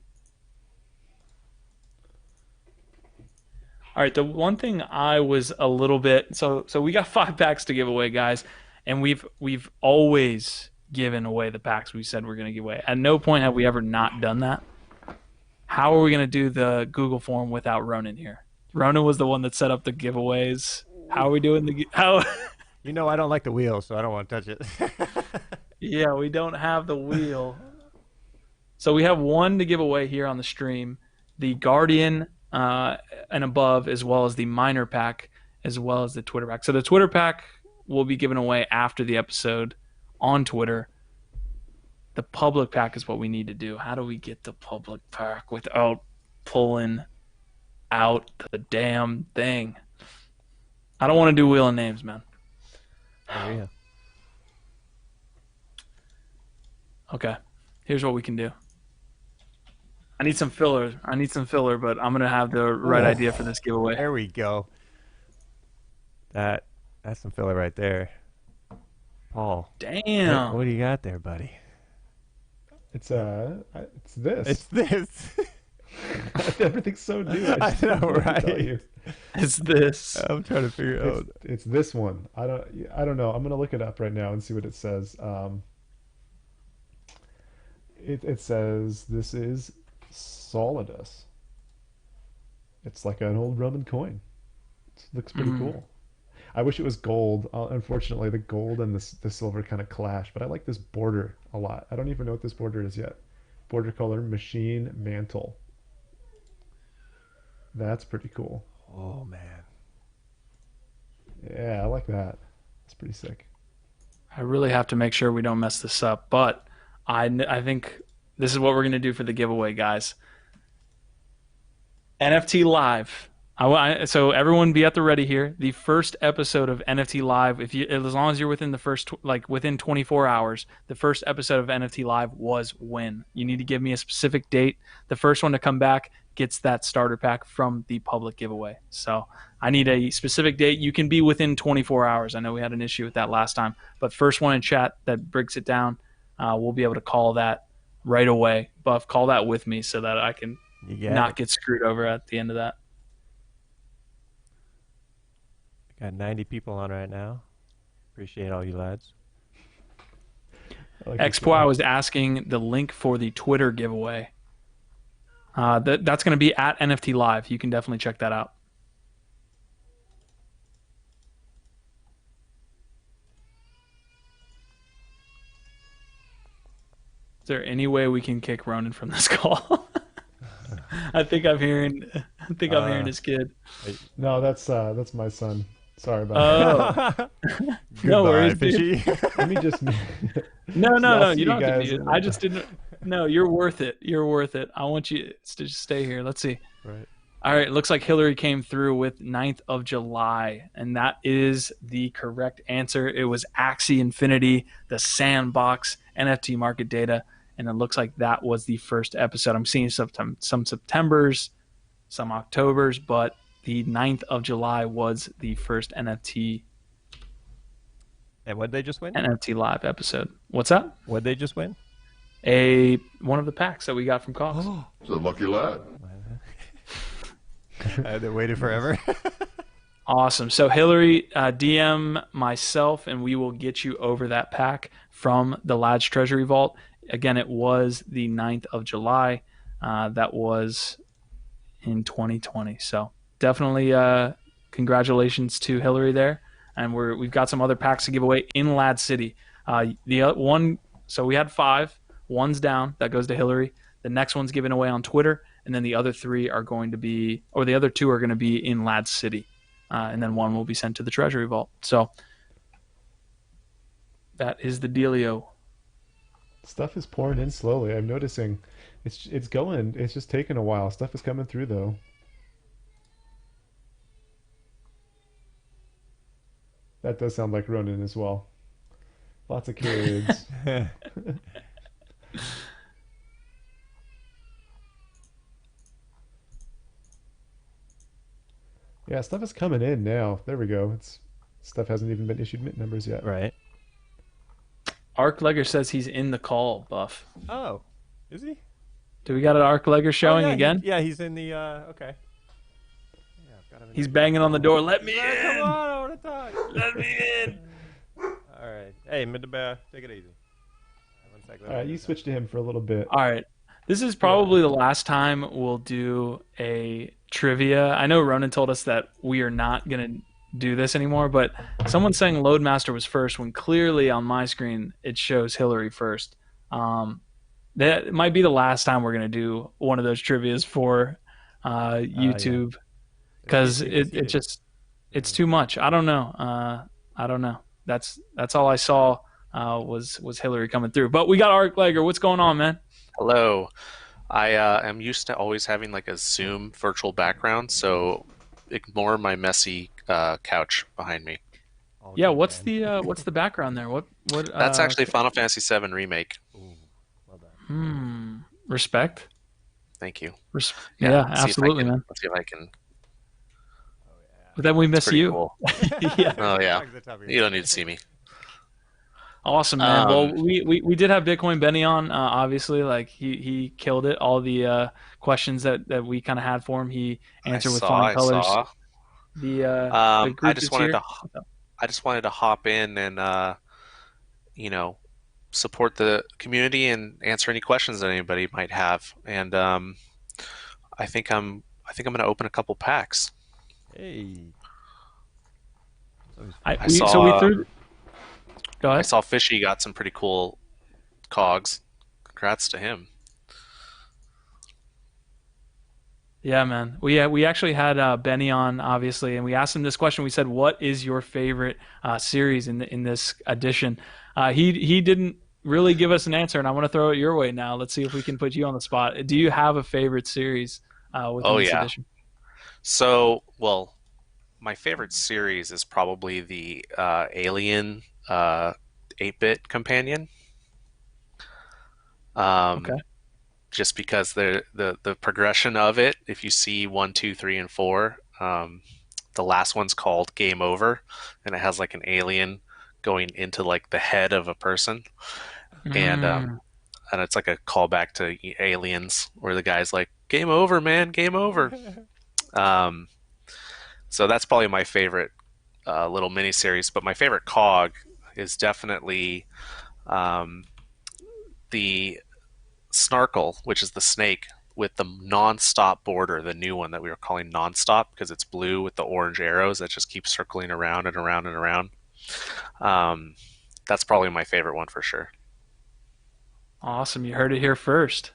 All right, the one thing I was a little bit so we got 5 packs to give away, guys, and we've always given away the packs we said we're going to give away. At no point have we ever not done that. How are we going to do the Google form without Ronan here? Ronan was the one that set up the giveaways. How are we doing how? You know I don't like the wheel, so I don't want to touch it. Yeah, we don't have the wheel. So we have one to give away here on the stream. The Guardian and above, as well as the Miner pack, as well as the Twitter pack. So the Twitter pack will be given away after the episode on Twitter. The public pack is what we need to do. How do we get the public pack without pulling out the damn thing. I don't want to do wheel of names, man. Oh, yeah. Okay, here's what we can do. I need some filler. But I'm gonna have the right idea for this giveaway. There we go. That's some filler right there. Paul. Damn. What do you got there, buddy? It's this. It's this. Everything's so new. I know, right? It's this. I'm trying to figure out. It's this one. I don't know. I'm gonna look it up right now and see what it says. It says this is Solidus. It's like an old Roman coin. It looks pretty cool. I wish it was gold. Unfortunately, the gold and the silver kind of clash, but I like this border a lot. I don't even know what this border is yet. Border color, machine, mantle. That's pretty cool. Oh, man. Yeah, I like that. That's pretty sick. I really have to make sure we don't mess this up, but I think this is what we're going to do for the giveaway, guys. NFT Live. So everyone be at the ready here. The first episode of NFT Live, as long as you're within within 24 hours, the first episode of NFT Live was when. You need to give me a specific date. The first one to come back gets that starter pack from the public giveaway. So I need a specific date. You can be within 24 hours. I know we had an issue with that last time, but first one in chat that breaks it down, we'll be able to call that right away. Buff, call that with me so that I can not get screwed over at the end of that. Got 90 people on right now. Appreciate all you lads. Expo was asking the link for the Twitter giveaway. That's going to be at NFT Live. You can definitely check that out. Is there any way we can kick Ronan from this call? I think I'm hearing his kid. No, that's my son. Sorry about that. No worries, dude. Let me just. No. You don't have to. I just didn't. No, you're worth it. You're worth it. I want you to just stay here. Let's see. Right. All right. Looks like Hillary came through with 9th of July, and that is the correct answer. It was Axie Infinity, the Sandbox NFT market data, and it looks like that was the first episode. I'm seeing some Septembers, some Octobers, but the 9th of July was the first NFT. And what'd they just win? NFT Live episode. What's that? What'd they just win? One of the packs that we got from Cogs. It's a lucky lad. They waited forever. Awesome. So Hillary, DM myself, and we will get you over that pack from the LADZ Treasury Vault. Again, it was the 9th of July. That was in 2020. So definitely congratulations to Hillary there. And we've got some other packs to give away in LADZ City. So we had 5. One's down. That goes to Hillary. The next one's given away on Twitter. And then the other 3 are going to be, or the other 2 are going to be in LADZ City. And then 1 will be sent to the Treasury Vault. So that is the dealio. Stuff is pouring in slowly. I'm noticing it's going. It's just taking a while. Stuff is coming through though. That does sound like Ronan as well. Lots of kids. Yeah, stuff is coming in now. There we go. Stuff hasn't even been issued mint numbers yet. Right. Arclegger says he's in the call, Buff. Oh, is he? Do we got an Arclegger showing again? He's in the, okay. Yeah, I've got him in He's banging on the door. Let me in! Come on, I want to talk. Let me in! All right. Hey, Mid-Bear, take it easy. One sec. All right, you switch to him for a little bit. All right. This is probably the last time we'll do a trivia. I know Ronan told us that we are not going to do this anymore, but someone's saying Loadmaster was first when clearly on my screen it shows Hillary first. That might be the last time we're going to do one of those trivias for YouTube because it's too much. I don't know. That's all I saw was Hillary coming through. But we got Arclegger. What's going on, man? Hello. I am used to always having like a Zoom virtual background, so ignore my messy couch behind me. All Yeah, good, man. what's the background there? What That's actually Final Fantasy VII Remake. Ooh, love that. respect? Thank you. Yeah, Yeah, absolutely, man. let's see if I can. Oh But then we It's miss pretty you. cool. Yeah. Oh yeah, Cogs at the top of your you don't head. need to see me. Awesome, man. Well, Um, we did have Bitcoin Benny on. Obviously, like he killed it. All the questions that we kind of had for him, he answered with flying I colors. saw. The I group just is wanted here. to I just wanted to hop in and you know, support the community and answer any questions that anybody might have. And I think I'm going to open a couple packs. Hey. I We saw threw. Go I ahead. saw Fishy got some pretty cool cogs. Congrats to him. Yeah, man. We actually had Benny on, obviously, and we asked him this question. We said, "What is your favorite series in this edition?" He didn't really give us an answer, and I want to throw it your way now. Let's see if we can put you on the spot. Do you have a favorite series within Oh this yeah. edition? So, well, my favorite series is probably the Alien 8-bit companion. Okay. Just because the progression of it, if you see 1, 2, 3, and 4, the last one's called Game Over, and it has like an alien going into like the head of a person, and Mm. it's like a callback to Aliens, where the guy's like, "Game over, man, game over." Um, so that's probably my favorite little mini series. But my favorite cog is definitely um, the Snarkle, which is the snake with the non-stop border, the new one that we were calling non-stop because it's blue with the orange arrows that just keep circling around and around and around. Um, that's probably my favorite one for sure. Awesome. You heard it here first.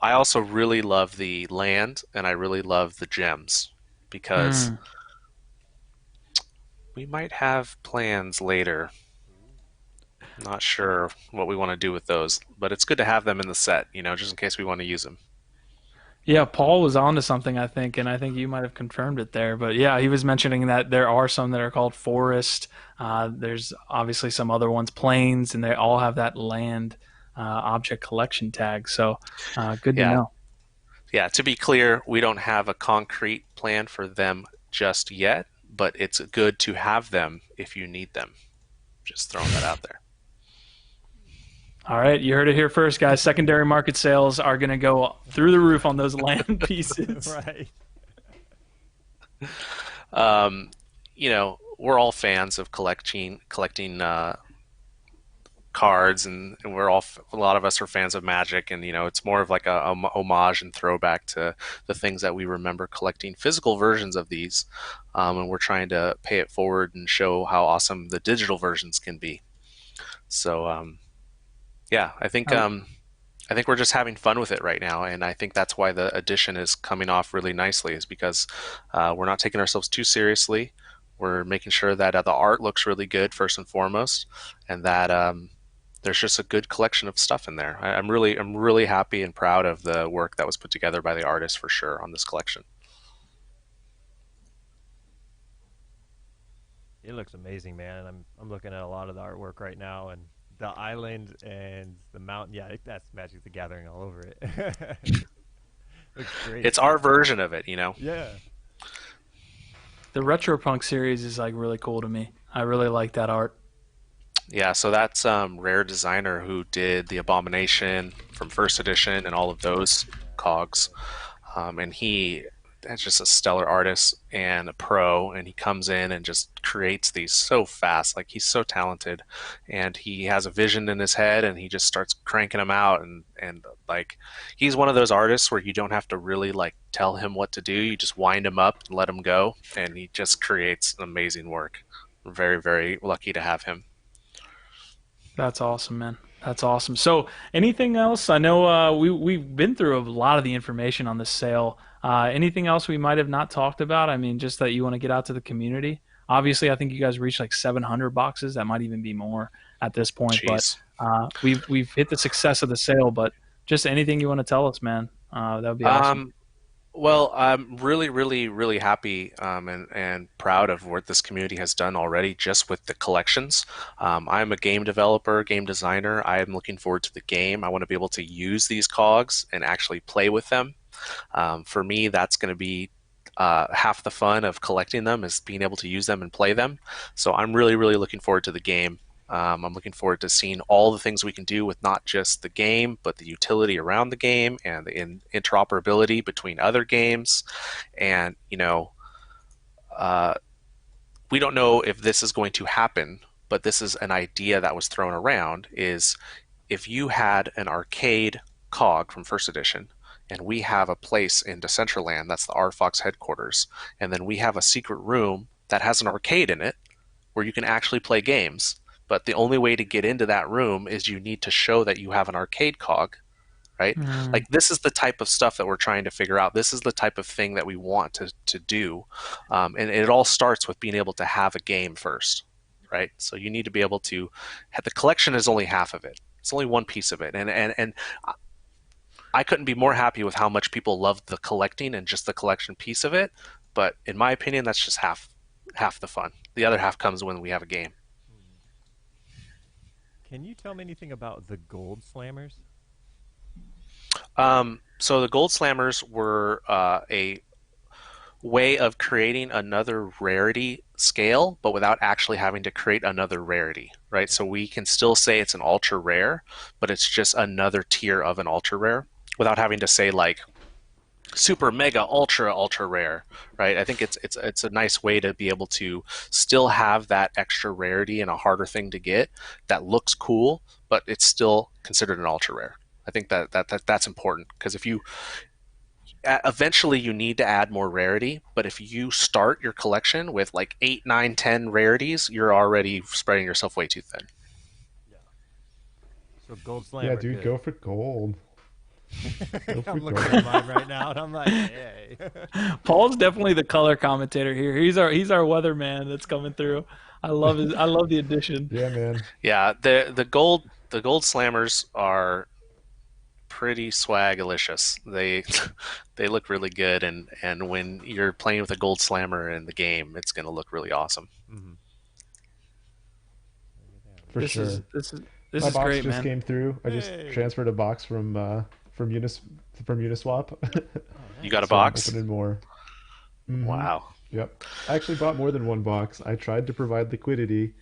I also really love the land and I really love the gems because Mm. we might have plans later. Not sure what we want to do with those, but it's good to have them in the set, just in case we want to use them. Yeah, Paul was onto something, I think, and I think you might have confirmed it there. But yeah, he was mentioning that there are some that are called forest. There's obviously some other ones, plains, and they all have that land object collection tag. So good to Yeah, know. yeah. To be clear, we don't have a concrete plan for them just yet, but it's good to have them if you need them. Just throwing that out there. All right, you heard it here first, guys. Secondary market sales are going to go through the roof on those land pieces. Right. Um, we're all fans of collecting cards, and a lot of us are fans of Magic, and it's more of like a homage and throwback to the things that we remember collecting physical versions of these, and we're trying to pay it forward and show how awesome the digital versions can be. So yeah, I think we're just having fun with it right now, and I think that's why the edition is coming off really nicely, is because we're not taking ourselves too seriously. We're making sure that the art looks really good first and foremost, and that there's just a good collection of stuff in there. I'm really happy and proud of the work that was put together by the artist for sure on this collection. It looks amazing, man. And I'm looking at a lot of the artwork right now, and the island and the mountain. Yeah, that's Magic the Gathering all over it. Looks great. It's our version of it, Yeah. The Retropunk series is like really cool to me. I really like that art. Yeah, so that's Rare Designer who did the Abomination from first edition and all of those cogs, and that's just a stellar artist and a pro, and he comes in and just creates these so fast. Like, he's so talented, and he has a vision in his head, and he just starts cranking them out, and like, he's one of those artists where you don't have to really like tell him what to do. You just wind him up and let him go, and he just creates amazing work. We're very, very lucky to have him. That's awesome, man. That's awesome. So, anything else? I know we've been through a lot of the information on this sale. Anything else we might have not talked about? I mean, just that you want to get out to the community. Obviously, I think you guys reached like 700 boxes. That might even be more at this point. But Jeez. we've hit the success of the sale. But just anything you want to tell us, man. That would be awesome. Um, Well, I'm really, really, really happy and proud of what this community has done already just with the collections. I'm a game developer, game designer. I am looking forward to the game. I want to be able to use these cogs and actually play with them. For me, that's going to be half the fun of collecting them is being able to use them and play them. So I'm really, really looking forward to the game. I'm looking forward to seeing all the things we can do with not just the game, but the utility around the game and the interoperability between other games. And, uh, we don't know if this is going to happen, but this is an idea that was thrown around is if you had an arcade cog from first edition and we have a place in Decentraland, that's the RFox headquarters, and then we have a secret room that has an arcade in it where you can actually play games. But the only way to get into that room is you need to show that you have an arcade cog, right? Mm. Like this is the type of stuff that we're trying to figure out. This is the type of thing that we want to do. And it all starts with being able to have a game first, right? So you need to be able to have the collection is only half of it. It's only one piece of it. And I couldn't be more happy with how much people love the collecting and just the collection piece of it. But in my opinion, that's just half the fun. The other half comes when we have a game. Can you tell me anything about the gold slammers? So the Gold Slammers were a way of creating another rarity scale, but without actually having to create another rarity, right? So we can still say it's an ultra rare, but it's just another tier of an ultra rare without having to say like super mega ultra rare, right? I think it's a nice way to be able to still have that extra rarity and a harder thing to get that looks cool, but it's still considered an ultra rare. I think that's important because if you eventually you need to add more rarity, but if you start your collection with like 8, 9, 10 rarities, you're already spreading yourself way too thin. So gold slammer. Yeah, dude, good. go for gold. Go for I'm looking gold. at mine right now, and I'm like, hey. Paul's definitely the color commentator here. He's our weatherman that's coming through. I love the addition. Yeah, man. Yeah, the gold slammers are pretty swagalicious. They they look really good, and when you're playing with a gold slammer in the game, it's going to look really awesome. Mhm. For This sure. is this is this My is box great, just man. came through. I just Hey. transferred a box from Uniswap. Oh, You got a nice. So I'm box? opening more. Hmm. Wow. Yep. I actually bought more than one box. I tried to provide liquidity,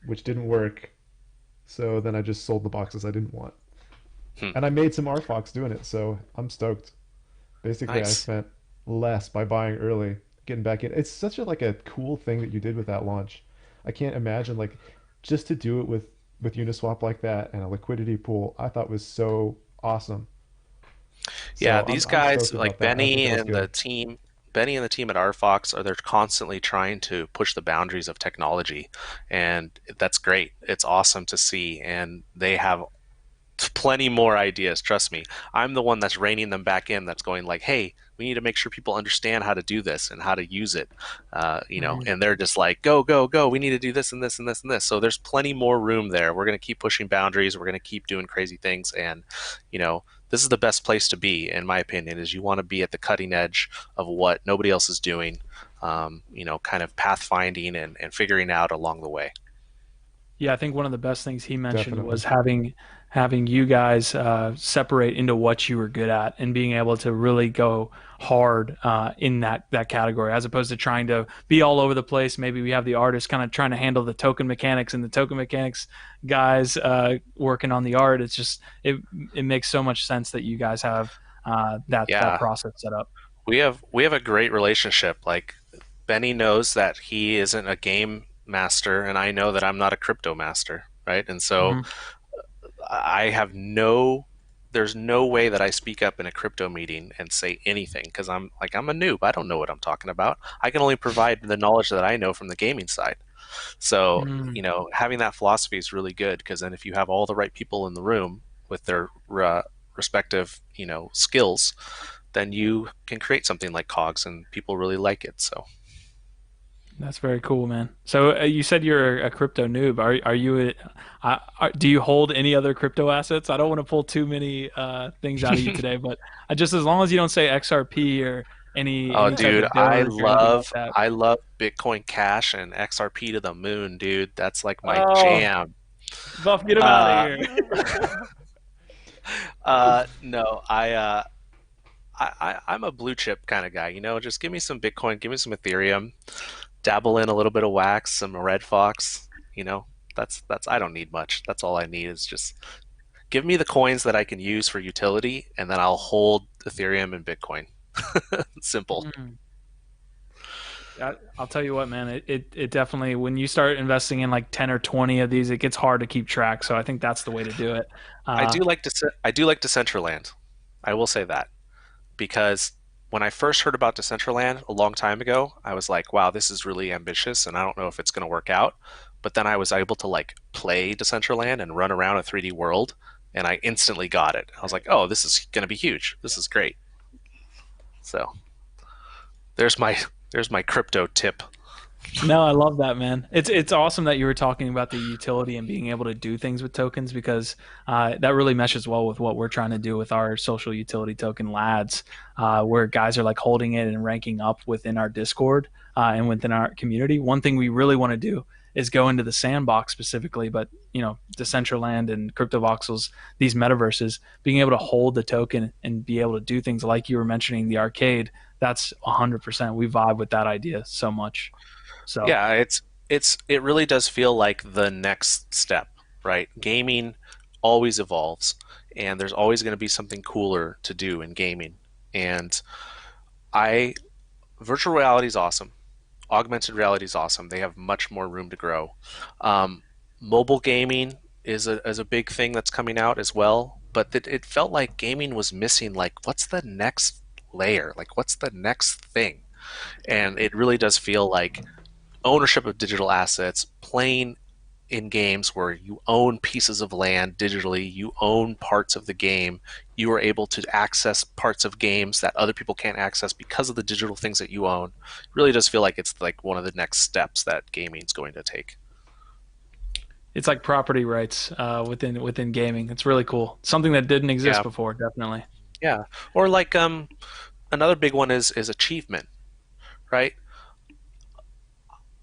which didn't work. So then I just sold the boxes I didn't want. Hmm. And I made some RFox doing it, so I'm stoked. Basically, I Nice. spent less by buying early, getting back in. It's such a like a cool thing that you did with that launch. I can't imagine like just to do it with Uniswap like that and a liquidity pool. I thought was so awesome. Yeah, So I'm these I'm guys stoked like about that. I think that was good. Benny and the team at RFox are they're constantly trying to push the boundaries of technology, and that's great. It's awesome to see, and they have plenty more ideas. Trust me, I'm the one that's reining them back in. That's going like, hey, we need to make sure people understand how to do this and how to use it. Mhm. And they're just like, go, go, go. We need to do this and this and this and this. So there's plenty more room there. We're going to keep pushing boundaries. We're going to keep doing crazy things, and this is the best place to be, in my opinion. Is you want to be at the cutting edge of what nobody else is doing. Kind of pathfinding and figuring out along the way. Yeah, I think one of the best things he mentioned Definitely. was having you guys separate into what you were good at and being able to really go hard in that category, as opposed to trying to be all over the place. Maybe we have the artist kind of trying to handle the token mechanics and the token mechanics guys working on the art. It makes so much sense that you guys have that Yeah, process set up. we have a great relationship. Like Benny knows that he isn't a game master, and I know that I'm not a crypto master, right? And so Hmm. I have no there's no way that I speak up in a crypto meeting and say anything because I'm a noob. I don't know what I'm talking about. I can only provide the knowledge that I know from the gaming side. So, Mm. having that philosophy is really good because then if you have all the right people in the room with their respective, skills, then you can create something like Cogs and people really like it. So, That's very cool, man. So you said you're a crypto noob. Are you? Do you hold any other crypto assets? I don't want to pull too many things out of you today, but just as long as you don't say XRP or Oh, any type dude, of Doge or anything like that. I love Bitcoin Cash and XRP to the moon, dude. That's like my Oh, jam. Buff, get him out of Uh, here. no, I'm a blue chip kind of guy. You know, just give me some Bitcoin, give me some Ethereum, dabble in a little bit of Wax, some Red Fox. You know, that's I don't need much. That's all I need is just give me the coins that I can use for utility, and then I'll hold Ethereum and Bitcoin. Simple. Mm. I'll tell you what, man. It definitely when you start investing in like 10 or 20 of these, it gets hard to keep track. So I think that's the way to do it. Uh, I do like Decentraland. I will say that because when I first heard about Decentraland a long time ago, I was like, wow, this is really ambitious, and I don't know if it's going to work out. But then I was able to like play Decentraland and run around a 3D world, and I instantly got it. I was like, oh, this is going to be huge. This is great. So there's my there's my crypto tip. No, I love that, man. It's awesome that you were talking about the utility and being able to do things with tokens because that really meshes well with what we're trying to do with our social utility token LADZ, where guys are like holding it and ranking up within our Discord and within our community. One thing we really want to do is go into the sandbox specifically, but Decentraland and CryptoVoxels, these metaverses, being able to hold the token and be able to do things like you were mentioning the arcade. That's 100%. We vibe with that idea so much. So Yeah, it really does feel like the next step, right? Gaming always evolves, and there's always going to be something cooler to do in gaming. And I virtual reality is awesome. Augmented reality is awesome. They have much more room to grow. Um, Mobile gaming is a big thing that's coming out as well, but it felt like gaming was missing like what's the next layer? Like what's the next thing? And it really does feel like ownership of digital assets, playing in games where you own pieces of land digitally, you own parts of the game, you are able to access parts of games that other people can't access because of the digital things that you own. It really does feel like it's like one of the next steps that gaming is going to take. it's like property rights within gaming. It's really cool. Something that didn't exist Yeah, before, definitely. yeah. Or like another big one is achievement, right?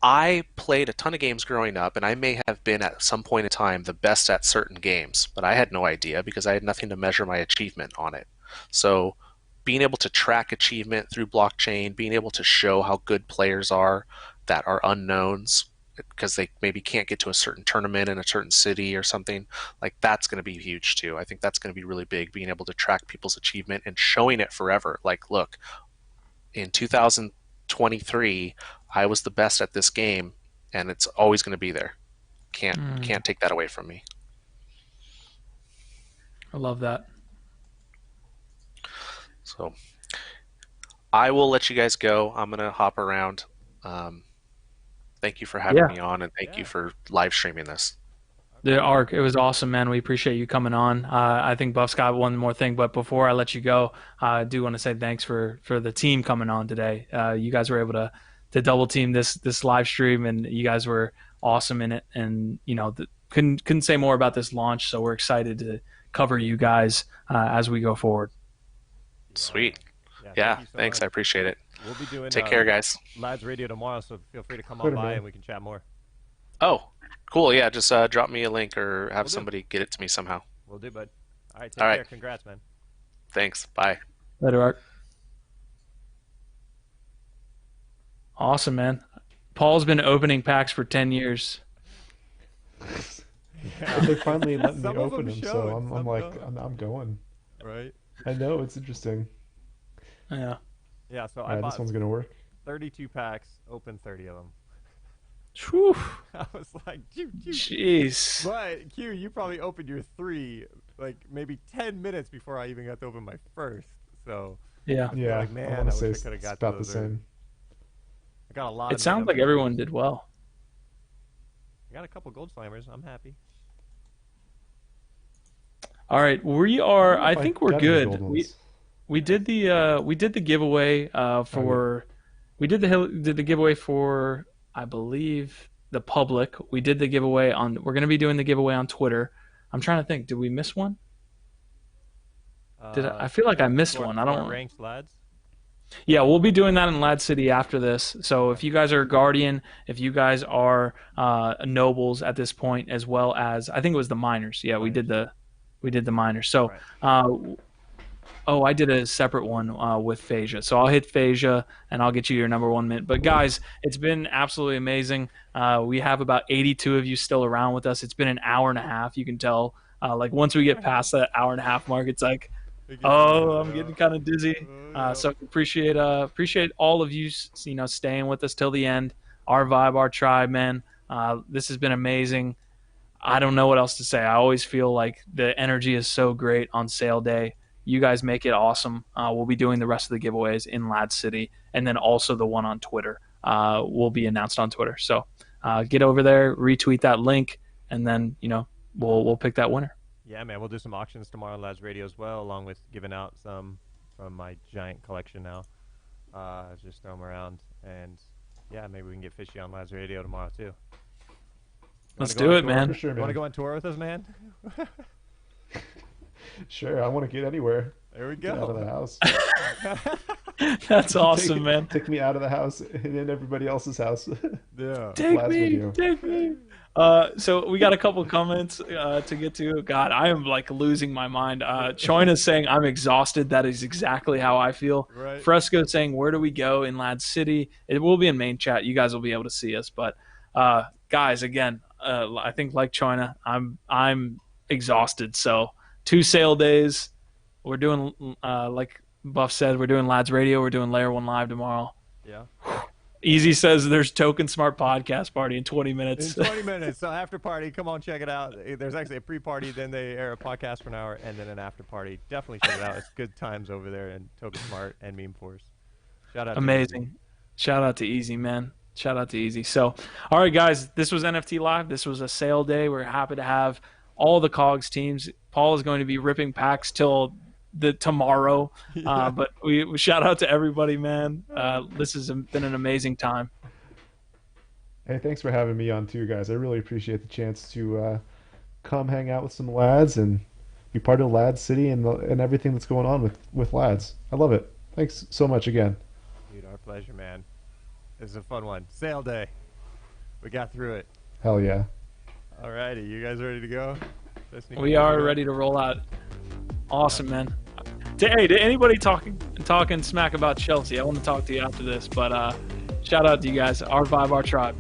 I played a ton of games growing up, and I may have been at some point in time the best at certain games, but I had no idea because I had nothing to measure my achievement on it. So, being able to track achievement through blockchain, being able to show how good players are that are unknowns because they maybe can't get to a certain tournament in a certain city or something, like that's going to be huge too. I think that's going to be really big, being able to track people's achievement and showing it forever. Like, look, in 2023, I was the best at this game, and it's always going to be there. Mm, Can't take that away from me. I love that. So I will let you guys go. I'm going to hop around. Um, Thank you for having Yeah. me on, and thank you Yeah. for live streaming this. The arc, it was awesome, man. We appreciate you coming on. I think Buff's got one more thing, but before I let you go, I do want to say thanks for the team coming on today. You guys were able to double team this live stream, and you guys were awesome in it. And couldn't say more about this launch. So we're excited to cover you guys as we go forward. Yeah, Sweet. yeah. Thank Yeah, you so thanks. much. I appreciate it. We'll be doing Take care, guys. Lads Radio tomorrow, so feel free to come on Later, by man. and we can chat more. Oh, cool. Yeah, just drop me a link or We'll have do. somebody get it to me somehow. We'll do, bud. All right, All take right. care. Congrats, man. Thanks. Bye. Later, Arc. Awesome, man. Paul's been opening packs for 10 years. But they finally let me Some of open them them, show so and I'm some like, don't. I'm going. Right? I know it's interesting. Yeah. Yeah, so All I right, bought this one's gonna work. 32 packs, opened 30 of them. Whew. I was like, Q. Jeez. But, Q, you probably opened your 3, like, maybe 10 minutes before I even got to open my first. So, Yeah. I feel Yeah, like, I man, want I to wish say I it's could have got about the those early. same. I got a lot It of sounds like November everyone ones. did well. I got a couple gold slammers. I'm happy. All right, we I are. don't know I if I think we're got any gold good. We ones. we did the giveaway Oh, yeah. for we did the giveaway for I believe, the public. We did the giveaway on. We're going to be doing the giveaway on Twitter. I'm trying to think. Did we miss one? I feel like I missed one. I don't. Ranks lads. Yeah, we'll be doing that in LADZ City after this. So if you guys are a Guardian, if you guys are nobles at this point, as well as I think it was the miners. Yeah, we did the miners. So, I did a separate one with Phasia. So I'll hit Phasia and I'll get you your number 1 mint. But guys, it's been absolutely amazing. We have about 82 of you still around with us. It's been an hour and a half. You can tell. Like once we get past that hour and a half mark, it's like, oh, I'm getting kind of dizzy. So appreciate all of you, staying with us till the end. Our vibe, our tribe, man. This has been amazing. I don't know what else to say. I always feel like the energy is so great on sale day. You guys make it awesome. We'll be doing the rest of the giveaways in LADZ City, and then also the one on Twitter will be announced on Twitter. So get over there, retweet that link, and then we'll pick that winner. Yeah, man, we'll do some auctions tomorrow on LADZ Radio as well, along with giving out some from my giant collection now. Just throw them around, and yeah, maybe we can get fishy on LADZ Radio tomorrow too. Let's do it, man. For sure, man. You want to go on tour with us, man? Sure, I want to get anywhere. There we go. Get out of the house. That's awesome, man. Take me out of the house and in everybody else's house. Yeah. Take me. So we got a couple comments to get to. God, I am like losing my mind. Choina's saying I'm exhausted. That is exactly how I feel. Right. Fresco saying, where do we go in LADZ City? It will be in main chat. You guys will be able to see us. But guys, again, I think like Choina, I'm exhausted. So 2 sale days. We're doing like Buff said, we're doing LADZ Radio. We're doing Layer 1 Live tomorrow. Yeah. Easy says there's Token Smart podcast party in 20 minutes. In 20 minutes. So after party, come on, check it out. There's actually a pre-party, then they air a podcast for an hour, and then an after party. Definitely check it out. It's good times over there in Token Smart and Meme Force. Shout out. Amazing. Shout out to Easy, man. Shout out to Easy. So, all right, guys, this was NFT Live. This was a sale day. We're happy to have all the Cogs teams. Paul is going to be ripping packs till tomorrow. But we shout out to everybody, man. This has been an amazing time. Hey, thanks for having me on too, guys. I really appreciate the chance to come hang out with some lads and be part of LADZ City and everything that's going on with lads. I love it. Thanks so much again. Dude, our pleasure, man. This is a fun one. Sale day. We got through it. Hell yeah. All righty. You guys ready to go? We are ready to roll out. Awesome, man. Hey, to anybody talking smack about Chelsea, I want to talk to you after this, but shout out to you guys. Our vibe, our tribe.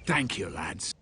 Thank you, lads.